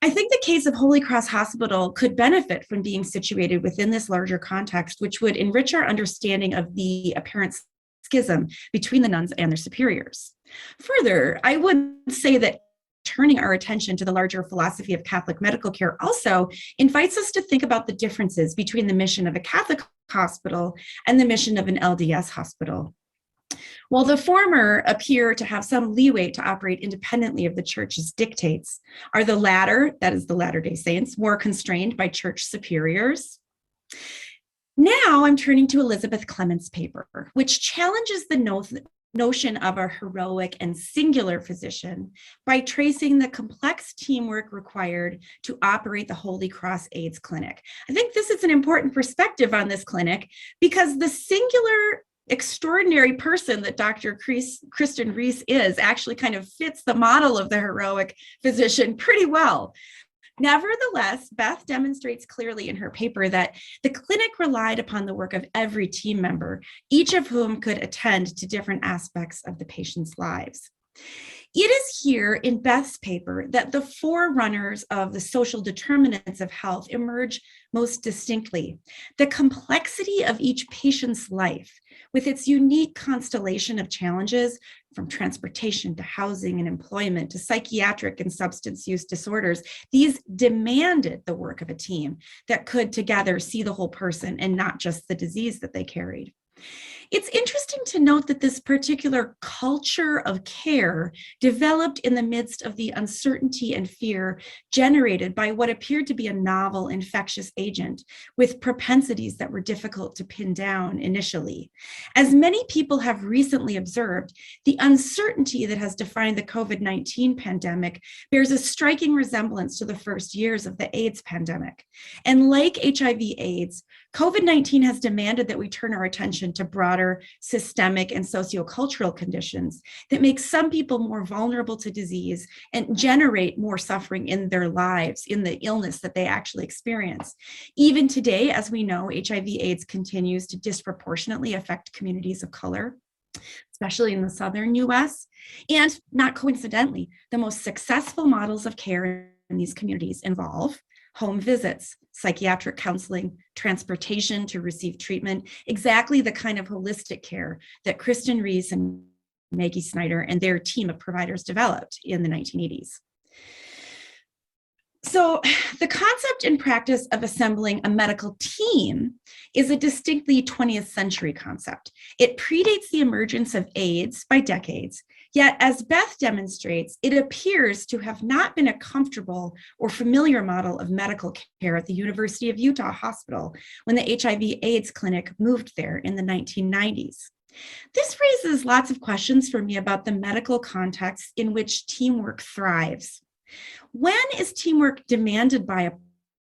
I think the case of Holy Cross Hospital could benefit from being situated within this larger context, which would enrich our understanding of the apparent schism between the nuns and their superiors. Further, I would say that turning our attention to the larger philosophy of Catholic medical care also invites us to think about the differences between the mission of a Catholic hospital and the mission of an LDS hospital. While the former appear to have some leeway to operate independently of the church's dictates, are the latter, that is the Latter-day Saints, more constrained by church superiors? Now I'm turning to Elizabeth Clement's paper, which challenges the notion of a heroic and singular physician by tracing the complex teamwork required to operate the Holy Cross AIDS Clinic. I think this is an important perspective on this clinic because the singular extraordinary person that Dr. Kristen Reese is actually kind of fits the model of the heroic physician pretty well. Nevertheless, Beth demonstrates clearly in her paper that the clinic relied upon the work of every team member, each of whom could attend to different aspects of the patient's lives. It is here in Beth's paper that the forerunners of the social determinants of health emerge most distinctly. The complexity of each patient's life, with its unique constellation of challenges, from transportation to housing and employment to psychiatric and substance use disorders, these demanded the work of a team that could together see the whole person and not just the disease that they carried. It's interesting to note that this particular culture of care developed in the midst of the uncertainty and fear generated by what appeared to be a novel infectious agent with propensities that were difficult to pin down initially. As many people have recently observed, the uncertainty that has defined the COVID-19 pandemic bears a striking resemblance to the first years of the AIDS pandemic. And like HIV/AIDS, COVID-19 has demanded that we turn our attention to broader systemic and sociocultural conditions that make some people more vulnerable to disease and generate more suffering in their lives, in the illness that they actually experience. Even today, as we know, HIV/AIDS continues to disproportionately affect communities of color, especially in the southern US. And not coincidentally, the most successful models of care in these communities involve home visits, psychiatric counseling, transportation to receive treatment, exactly the kind of holistic care that Kristen Reese and Maggie Snyder and their team of providers developed in the 1980s. So the concept and practice of assembling a medical team is a distinctly 20th century concept. It predates the emergence of AIDS by decades, yet as Beth demonstrates, it appears to have not been a comfortable or familiar model of medical care at the University of Utah Hospital when the HIV/AIDS clinic moved there in the 1990s. This raises lots of questions for me about the medical context in which teamwork thrives. When is teamwork demanded by a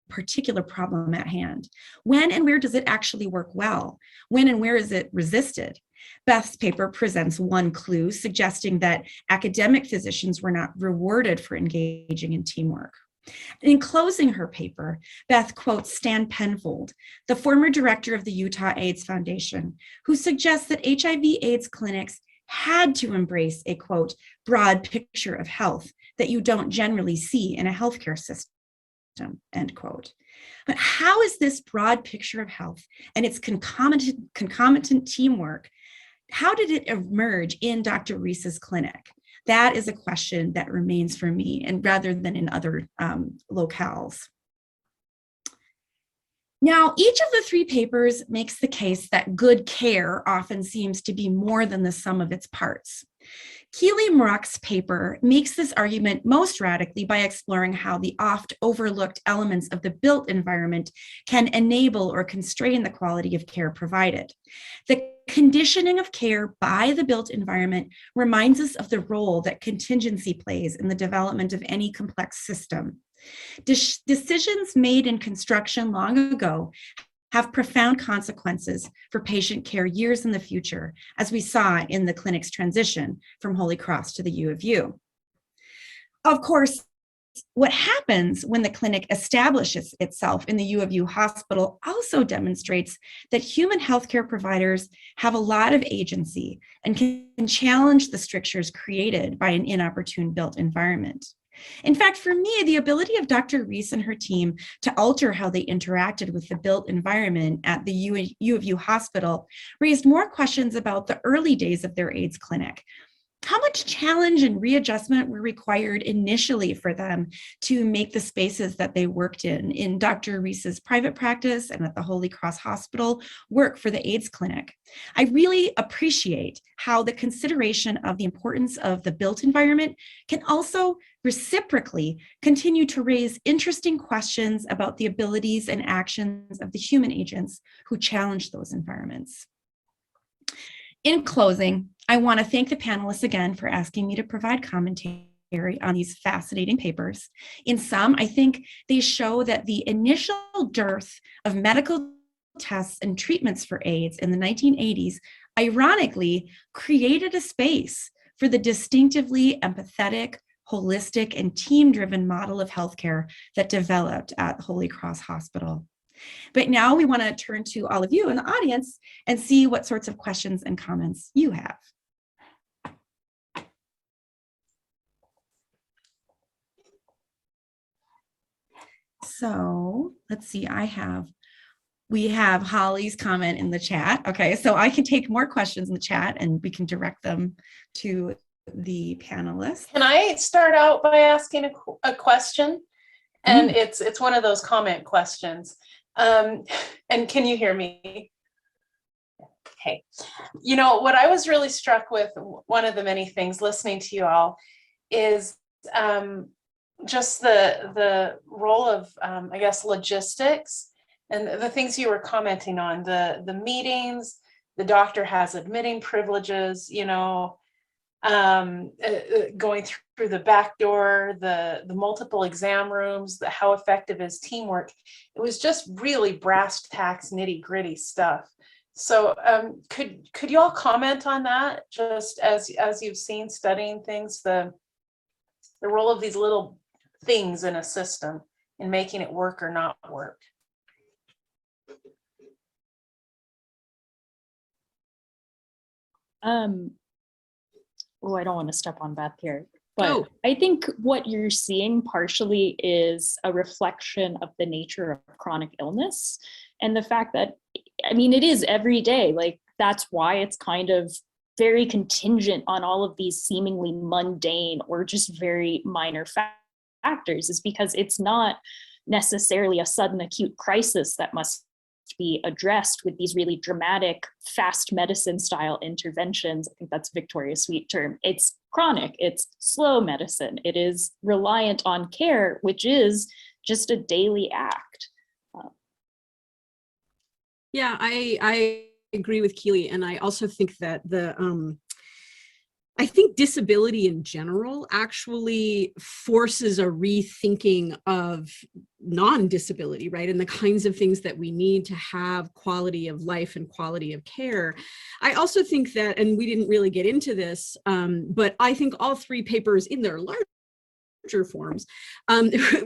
particular problem at hand? When and where does it actually work well? When and where is it resisted? Beth's paper presents one clue, suggesting that academic physicians were not rewarded for engaging in teamwork. In closing her paper, Beth quotes Stan Penfold, the former director of the Utah AIDS Foundation, who suggests that HIV/AIDS clinics had to embrace a, quote, broad picture of health that you don't generally see in a healthcare system, end quote. But how is this broad picture of health and its concomitant teamwork, how did it emerge in Dr. Reese's clinic? That is a question that remains for me, and rather than in other locales. Now, each of the three papers makes the case that good care often seems to be more than the sum of its parts. Keely Mruk's paper makes this argument most radically by exploring how the oft overlooked elements of the built environment can enable or constrain the quality of care provided. The conditioning of care by the built environment reminds us of the role that contingency plays in the development of any complex system. Decisions made in construction long ago have profound consequences for patient care years in the future, as we saw in the clinic's transition from Holy Cross to the U of U. Of course, what happens when the clinic establishes itself in the U of U hospital also demonstrates that human healthcare providers have a lot of agency and can challenge the strictures created by an inopportune built environment. In fact, for me, the ability of Dr. Reese and her team to alter how they interacted with the built environment at the U of U hospital raised more questions about the early days of their AIDS clinic. How much challenge and readjustment were required initially for them to make the spaces that they worked in Dr. Reese's private practice and at the Holy Cross Hospital work for the AIDS clinic? I really appreciate how the consideration of the importance of the built environment can also reciprocally continue to raise interesting questions about the abilities and actions of the human agents who challenge those environments. In closing, I want to thank the panelists again for asking me to provide commentary on these fascinating papers. In some, I think they show that the initial dearth of medical tests and treatments for AIDS in the 1980s, ironically, created a space for the distinctively empathetic, holistic, and team-driven model of healthcare that developed at Holy Cross Hospital. But now we want to turn to all of you in the audience and see what sorts of questions and comments you have. So let's see, we have Holly's comment in the chat. Okay, so I can take more questions in the chat and we can direct them to the panelists. Can I start out by asking a question? And it's one of those comment questions. And can you hear me? Okay. You know, what I was really struck with, one of the many things listening to you all, is just the role of, I guess, logistics and the things you were commenting on, the meetings, the doctor has admitting privileges, you know, going through the back door, the multiple exam rooms, how effective is teamwork. It was just really brass tacks, nitty gritty stuff. So could you all comment on that, just as you've seen studying things, the role of these little things in a system in making it work or not work? Oh, I don't want to step on Beth here, but I think what you're seeing partially is a reflection of the nature of chronic illness and the fact that, I mean, it is every day. Like, that's why it's kind of very contingent on all of these seemingly mundane or just very minor factors, is because it's not necessarily a sudden acute crisis that must be addressed with these really dramatic, fast medicine style interventions. I think that's Victoria's sweet term. It's chronic, it's slow medicine. It is reliant on care, which is just a daily act. Yeah, I agree with Keely, and I also think that I think disability in general actually forces a rethinking of non-disability, right? And the kinds of things that we need to have quality of life and quality of care. I also think that, and we didn't really get into this, but I think all three papers in their larger forms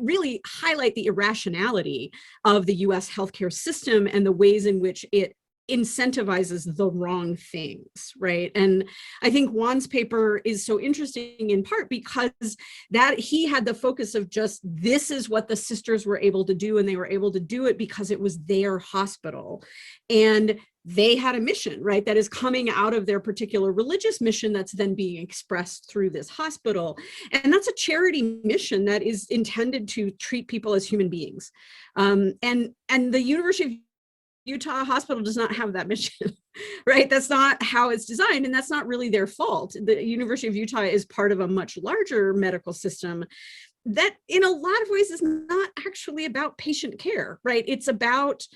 really highlight the irrationality of the US healthcare system and the ways in which it incentivizes the wrong things, right? And I think Juan's paper is so interesting in part because that he had the focus of just, this is what the sisters were able to do, and they were able to do it because it was their hospital. And they had a mission, right, that is coming out of their particular religious mission that's then being expressed through this hospital. And that's a charity mission that is intended to treat people as human beings. And the University of Utah Hospital does not have that mission, right? That's not how it's designed, and that's not really their fault. The University of Utah is part of a much larger medical system that in a lot of ways is not actually about patient care, right? It's about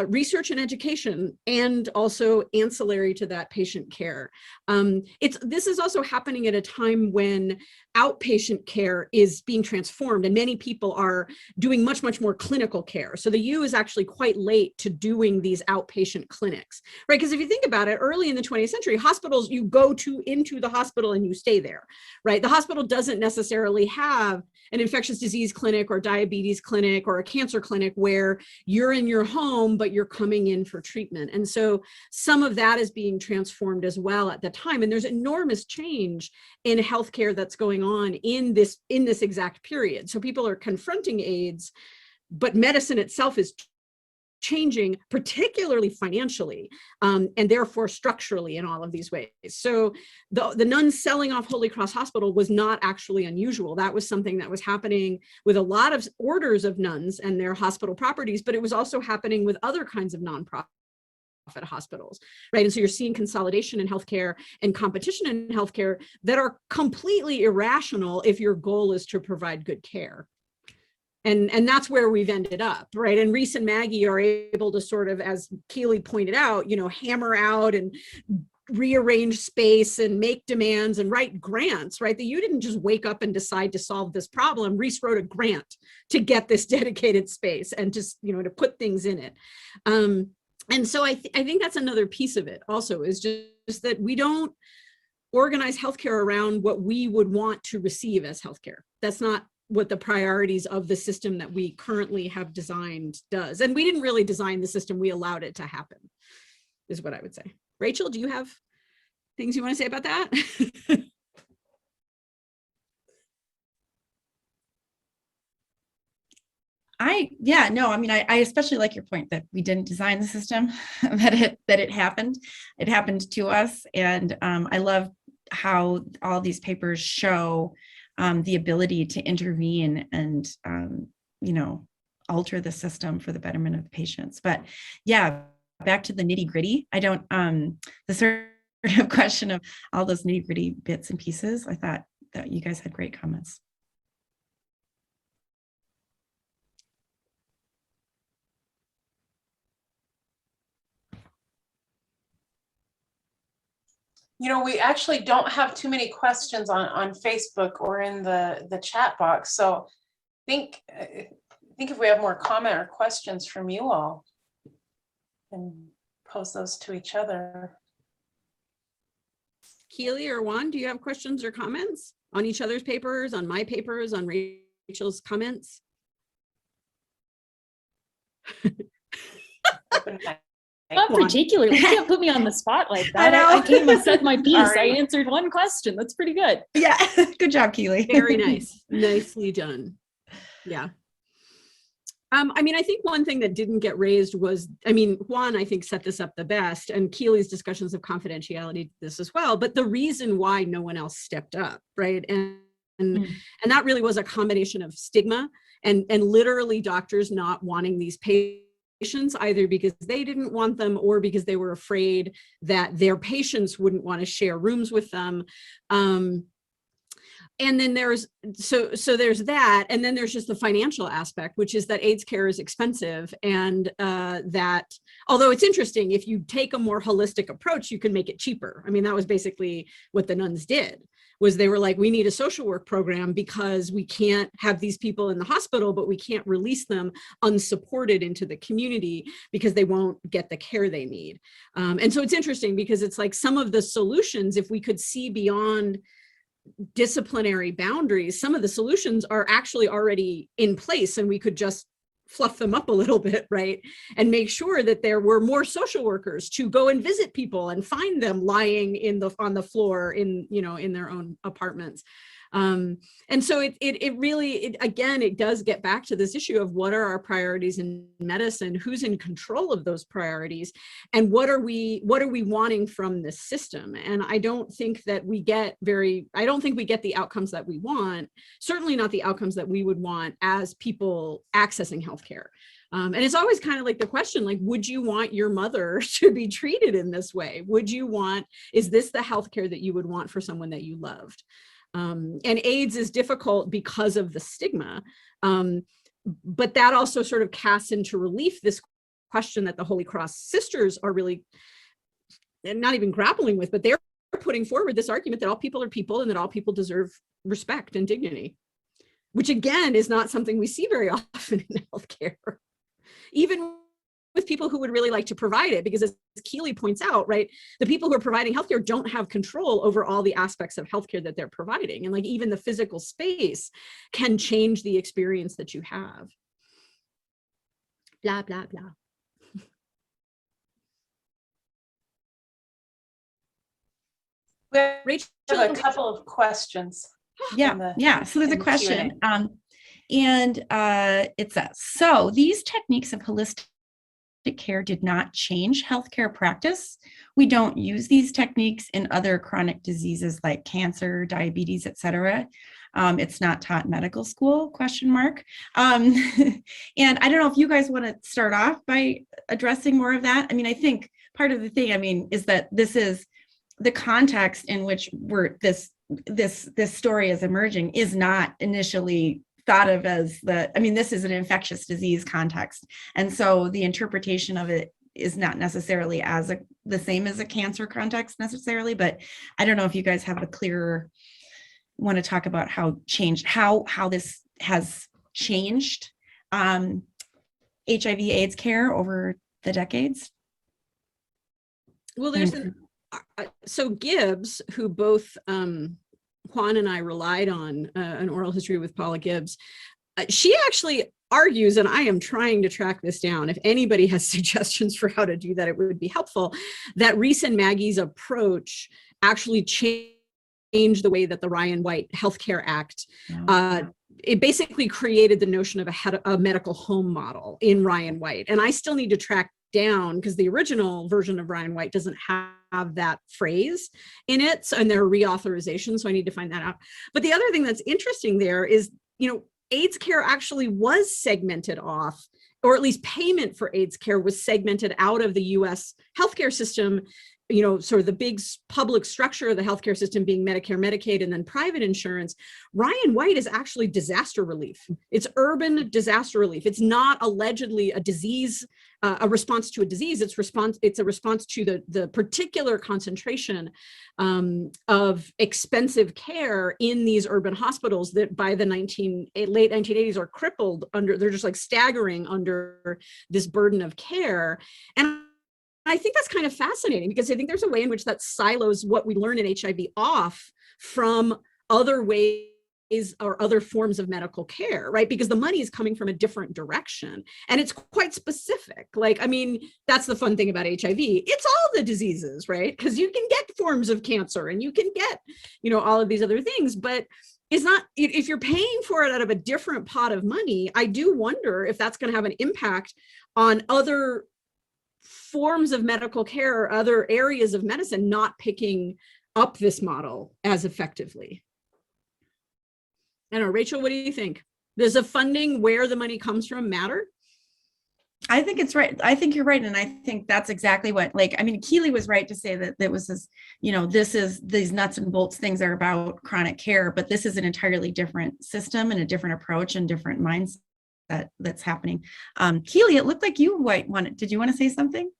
research and education, and also ancillary to that patient care. This is also happening at a time when outpatient care is being transformed, and many people are doing much, much more clinical care. So the U is actually quite late to doing these outpatient clinics, right? Because if you think about it, early in the 20th century, hospitals, you go into the hospital and you stay there, right? The hospital doesn't necessarily have an infectious disease clinic or diabetes clinic or a cancer clinic where you're in your home, but you're coming in for treatment. And so some of that is being transformed as well at the time. And there's enormous change in healthcare that's going on in this exact period. So people are confronting AIDS, but medicine itself is changing, particularly financially, and therefore structurally in all of these ways. So the nuns selling off Holy Cross Hospital was not actually unusual. That was something that was happening with a lot of orders of nuns and their hospital properties, but it was also happening with other kinds of nonprofit hospitals, right? And so you're seeing consolidation in healthcare and competition in healthcare that are completely irrational if your goal is to provide good care. And that's where we've ended up, right? And Reese and Maggie are able to sort of, as Keely pointed out, hammer out and rearrange space and make demands and write grants, right? That you didn't just wake up and decide to solve this problem. Reese wrote a grant to get this dedicated space and just, to put things in it. And so I think that's another piece of it also, is just that we don't organize healthcare around what we would want to receive as healthcare. That's not what the priorities of the system that we currently have designed does. And we didn't really design the system, we allowed it to happen, is what I would say. Rachel, do you have things you want to say about that? I especially like your point that we didn't design the system, that it happened. It happened to us. And I love how all these papers show the ability to intervene and, alter the system for the betterment of the patients. But yeah, back to the nitty gritty. I don't, the sort of question of all those nitty gritty bits and pieces, I thought that you guys had great comments. We actually don't have too many questions on Facebook or in the chat box. So I think if we have more comment or questions from you all, and pose those to each other. Keely or Juan, do you have questions or comments on each other's papers, on my papers, on Rachel's comments? Not particularly. You can't put me on the spot like that. I came and said my piece. I answered one question. That's pretty good. Yeah. Good job, Keely. Very nice. Nicely done. Yeah. I think one thing that didn't get raised was, Juan, I think, set this up the best, and Keely's discussions of confidentiality did this as well, but the reason why no one else stepped up, right? And that really was a combination of stigma and literally doctors not wanting these patients, either because they didn't want them or because they were afraid that their patients wouldn't want to share rooms with them. And then there's there's that, and then there's just the financial aspect, which is that AIDS care is expensive, and that although it's interesting, if you take a more holistic approach, you can make it cheaper. I mean, that was basically what the nuns did. Was they were like, we need a social work program because we can't have these people in the hospital, but we can't release them unsupported into the community because they won't get the care they need. And so it's interesting because it's like some of the solutions, if we could see beyond disciplinary boundaries, some of the solutions are actually already in place, and we could just fluff them up a little bit, right? And make sure that there were more social workers to go and visit people and find them lying on the floor in their own apartments. And so it really, again, it does get back to this issue of what are our priorities in medicine, who's in control of those priorities, and what are we wanting from this system? And I don't think we get the outcomes that we want, certainly not the outcomes that we would want as people accessing healthcare. And it's always kind of like the question, like, would you want your mother to be treated in this way? Is this the healthcare that you would want for someone that you loved? And AIDS is difficult because of the stigma, but that also sort of casts into relief this question that the Holy Cross sisters are really not even grappling with, but they're putting forward this argument that all people are people and that all people deserve respect and dignity, which again is not something we see very often in healthcare, even with people who would really like to provide it, because as Keely points out, right, the people who are providing healthcare don't have control over all the aspects of healthcare that they're providing. And like even the physical space can change the experience that you have. Blah, blah, blah. We Rachel, have a couple of questions. Yeah. So there's a question. It says, so these techniques of holistic care did not change healthcare practice. We don't use these techniques in other chronic diseases like cancer, diabetes, etc. It's not taught in medical school, ? And I don't know if you guys want to start off by addressing more of that. I mean, I think part of the thing, is that this is the context in which this story is emerging is not initially thought of as this is an infectious disease context. And so the interpretation of it is not necessarily the same as a cancer context necessarily, but I don't know if you guys have a clearer, want to talk about how this has changed HIV/AIDS care over the decades. Well, so Gibbs, who both Juan and I relied on an oral history with Paula Gibbs, she actually argues, and I am trying to track this down, if anybody has suggestions for how to do that, it would be helpful, that Reese and Maggie's approach actually changed the way that the Ryan White Healthcare Act, it basically created the notion of a medical home model in Ryan White. And I still need to track down because the original version of Ryan White doesn't have that phrase in it, and there are reauthorizations, so I need to find that out. But the other thing that's interesting there is, AIDS care actually was segmented off, or at least payment for AIDS care was segmented out of the US healthcare system, sort of the big public structure of the healthcare system being Medicare, Medicaid, and then private insurance. Ryan White is actually disaster relief. It's urban disaster relief. It's not allegedly a disease, a response to a disease. It's a response to the particular concentration of expensive care in these urban hospitals that by the late 1980s are crippled under, they're just like staggering under this burden of care. And I think that's kind of fascinating because I think there's a way in which that silos what we learn in HIV off from other ways or other forms of medical care, right? Because the money is coming from a different direction and it's quite specific. That's the fun thing about HIV. It's all the diseases, right? Because you can get forms of cancer and you can get, all of these other things, but it's not, if you're paying for it out of a different pot of money, I do wonder if that's going to have an impact on other forms of medical care or other areas of medicine not picking up this model as effectively. I don't know, Rachel, what do you think? Does the funding where the money comes from matter? I think it's right. I think you're right. And I think that's exactly what, like, I mean, Keely was right to say that there was this, these nuts and bolts things are about chronic care, but this is an entirely different system and a different approach and different mindset that's happening. Keely, it looked like you did you want to say something?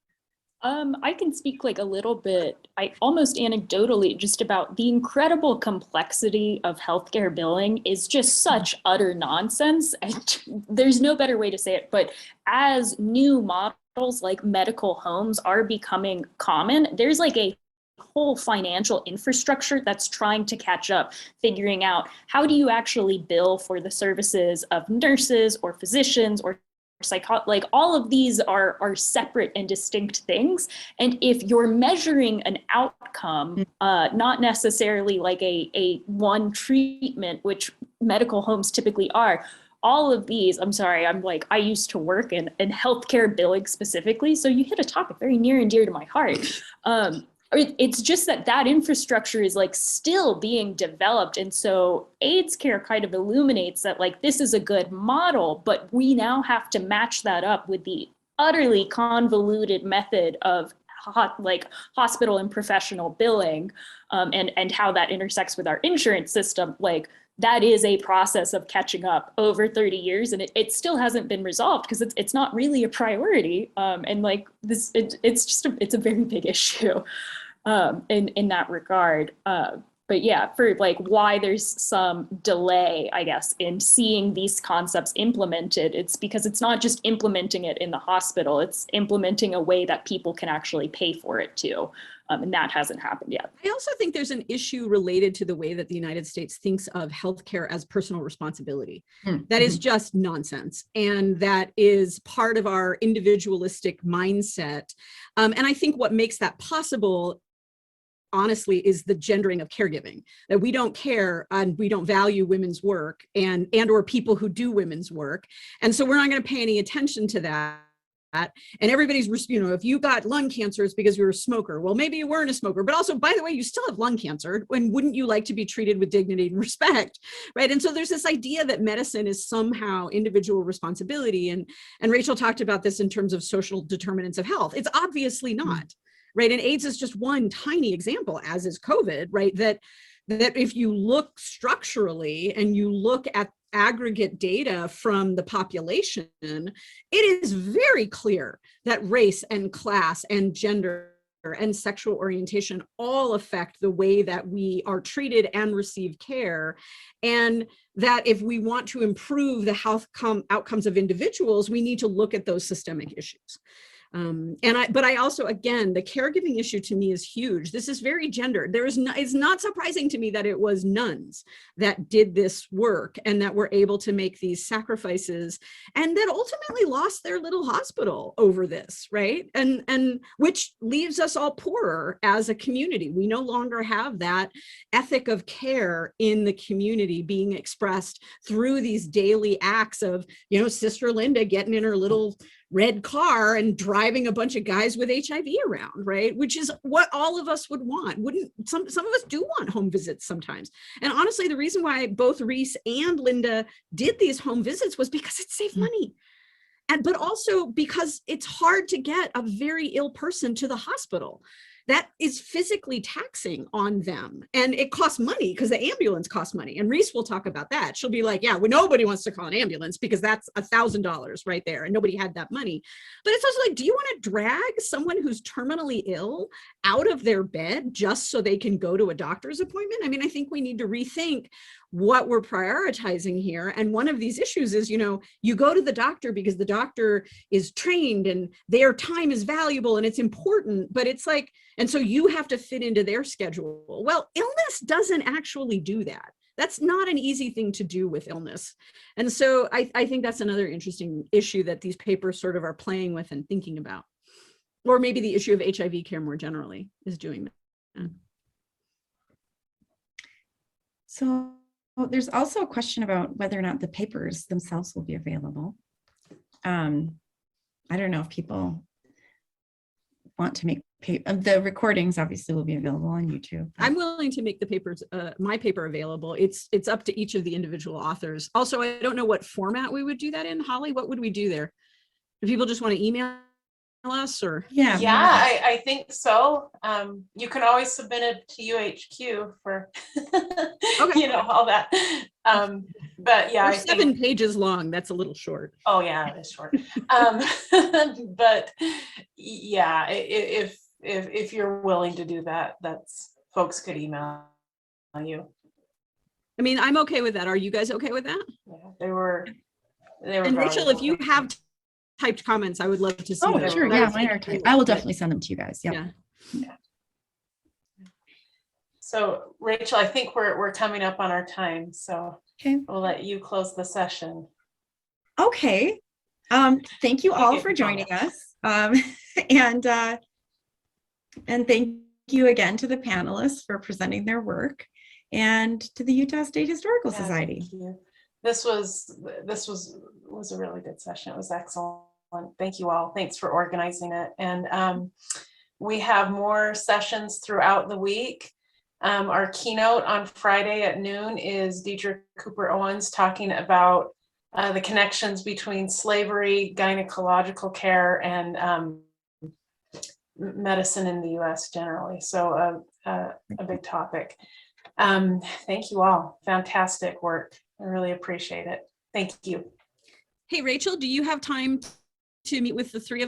I can speak like a little bit, almost anecdotally, just about the incredible complexity of healthcare billing is just such utter nonsense. And there's no better way to say it, but as new models like medical homes are becoming common, there's like a whole financial infrastructure that's trying to catch up, figuring out how do you actually bill for the services of nurses or physicians or like all of these are separate and distinct things. And if you're measuring an outcome, not necessarily like a one treatment, which medical homes typically are, all of these, I'm sorry, I used to work in healthcare billing specifically. So you hit a topic very near and dear to my heart. It's just that infrastructure is like still being developed. And so AIDS care kind of illuminates that like this is a good model, but we now have to match that up with the utterly convoluted method of hospital and professional billing, and how that intersects with our insurance system. Like that is a process of catching up over 30 years, and it still hasn't been resolved because it's not really a priority. And like this, it's a very big issue in that regard. But yeah, for like why there's some delay, I guess, in seeing these concepts implemented, it's because it's not just implementing it in the hospital, it's implementing a way that people can actually pay for it too. And that hasn't happened yet. I also think there's an issue related to the way that the United States thinks of healthcare as personal responsibility. That is just nonsense. And that is part of our individualistic mindset. And I think what makes that possible, honestly, is the gendering of caregiving, that we don't care and we don't value women's work and or people who do women's work. And so we're not going to pay any attention to that. And everybody's, if you got lung cancer, it's because you're a smoker. Well, maybe you weren't a smoker, but also, by the way, you still have lung cancer. And wouldn't you like to be treated with dignity and respect, right? And so there's this idea that medicine is somehow individual responsibility. And Rachel talked about this in terms of social determinants of health. It's obviously not. Right. And AIDS is just one tiny example, as is COVID, right? That if you look structurally and you look at aggregate data from the population, it is very clear that race and class and gender and sexual orientation all affect the way that we are treated and receive care. And that if we want to improve the health outcomes of individuals, we need to look at those systemic issues. But I also, again, the caregiving issue to me is huge. This is very gendered. It's not surprising to me that it was nuns that did this work and that were able to make these sacrifices and that ultimately lost their little hospital over this, right? And which leaves us all poorer as a community. We no longer have that ethic of care in the community being expressed through these daily acts of, Sister Linda getting in her little red car and driving a bunch of guys with HIV around, right? Which is what all of us would want. Wouldn't some of us do want home visits sometimes? And honestly, the reason why both Reese and Linda did these home visits was because it saved money. But also because it's hard to get a very ill person to the hospital. That is physically taxing on them. And it costs money because the ambulance costs money. And Reese will talk about that. She'll be like, yeah, well, nobody wants to call an ambulance because that's $1,000 right there. And nobody had that money. But it's also like, do you want to drag someone who's terminally ill out of their bed just so they can go to a doctor's appointment? I mean, I think we need to rethink what we're prioritizing here. And one of these issues is, you go to the doctor because the doctor is trained and their time is valuable and it's important, but it's like, and so you have to fit into their schedule. Well, illness doesn't actually do that. That's not an easy thing to do with illness. And so I think that's another interesting issue that these papers sort of are playing with and thinking about. Or maybe the issue of HIV care more generally is doing that. So there's also a question about whether or not the papers themselves will be available. I don't know if people want to make the recordings obviously will be available on YouTube. I'm willing to make the papers, my paper available. It's up to each of the individual authors. Also, I don't know what format we would do that in. Holly, what would we do there? Do people just want to email us or? Yeah. Yeah, I think so. You can always submit it to UHQ for, Okay. you know, all that. But yeah, They're I think, 7 pages long. That's a little short. oh yeah, it is short. But yeah, if you're willing to do that, that's, folks could email you. I mean, I'm okay with that. Are you guys okay with that? Yeah, they were And Rachel, if you valuable. have typed comments, I would love to see Oh, those. sure. That Yeah, would mine make are it typed. cool. I will definitely send them to you guys. Yeah. Yeah. So Rachel, I think we're coming up on our time, so Okay. we'll let you close the session. Okay. Thank you all for joining us. And thank you again to the panelists for presenting their work, and to the Utah State Historical Yeah, Society. thank you. This was a really good session. It was excellent. Thank you all. Thanks for organizing it. And we have more sessions throughout the week. Our keynote on Friday at noon is Deidre Cooper Owens talking about the connections between slavery, gynecological care, and medicine in the US generally. So a big topic. Thank you all. Fantastic work. I really appreciate it. Thank you. Hey, Rachel, do you have time to meet with the 3 of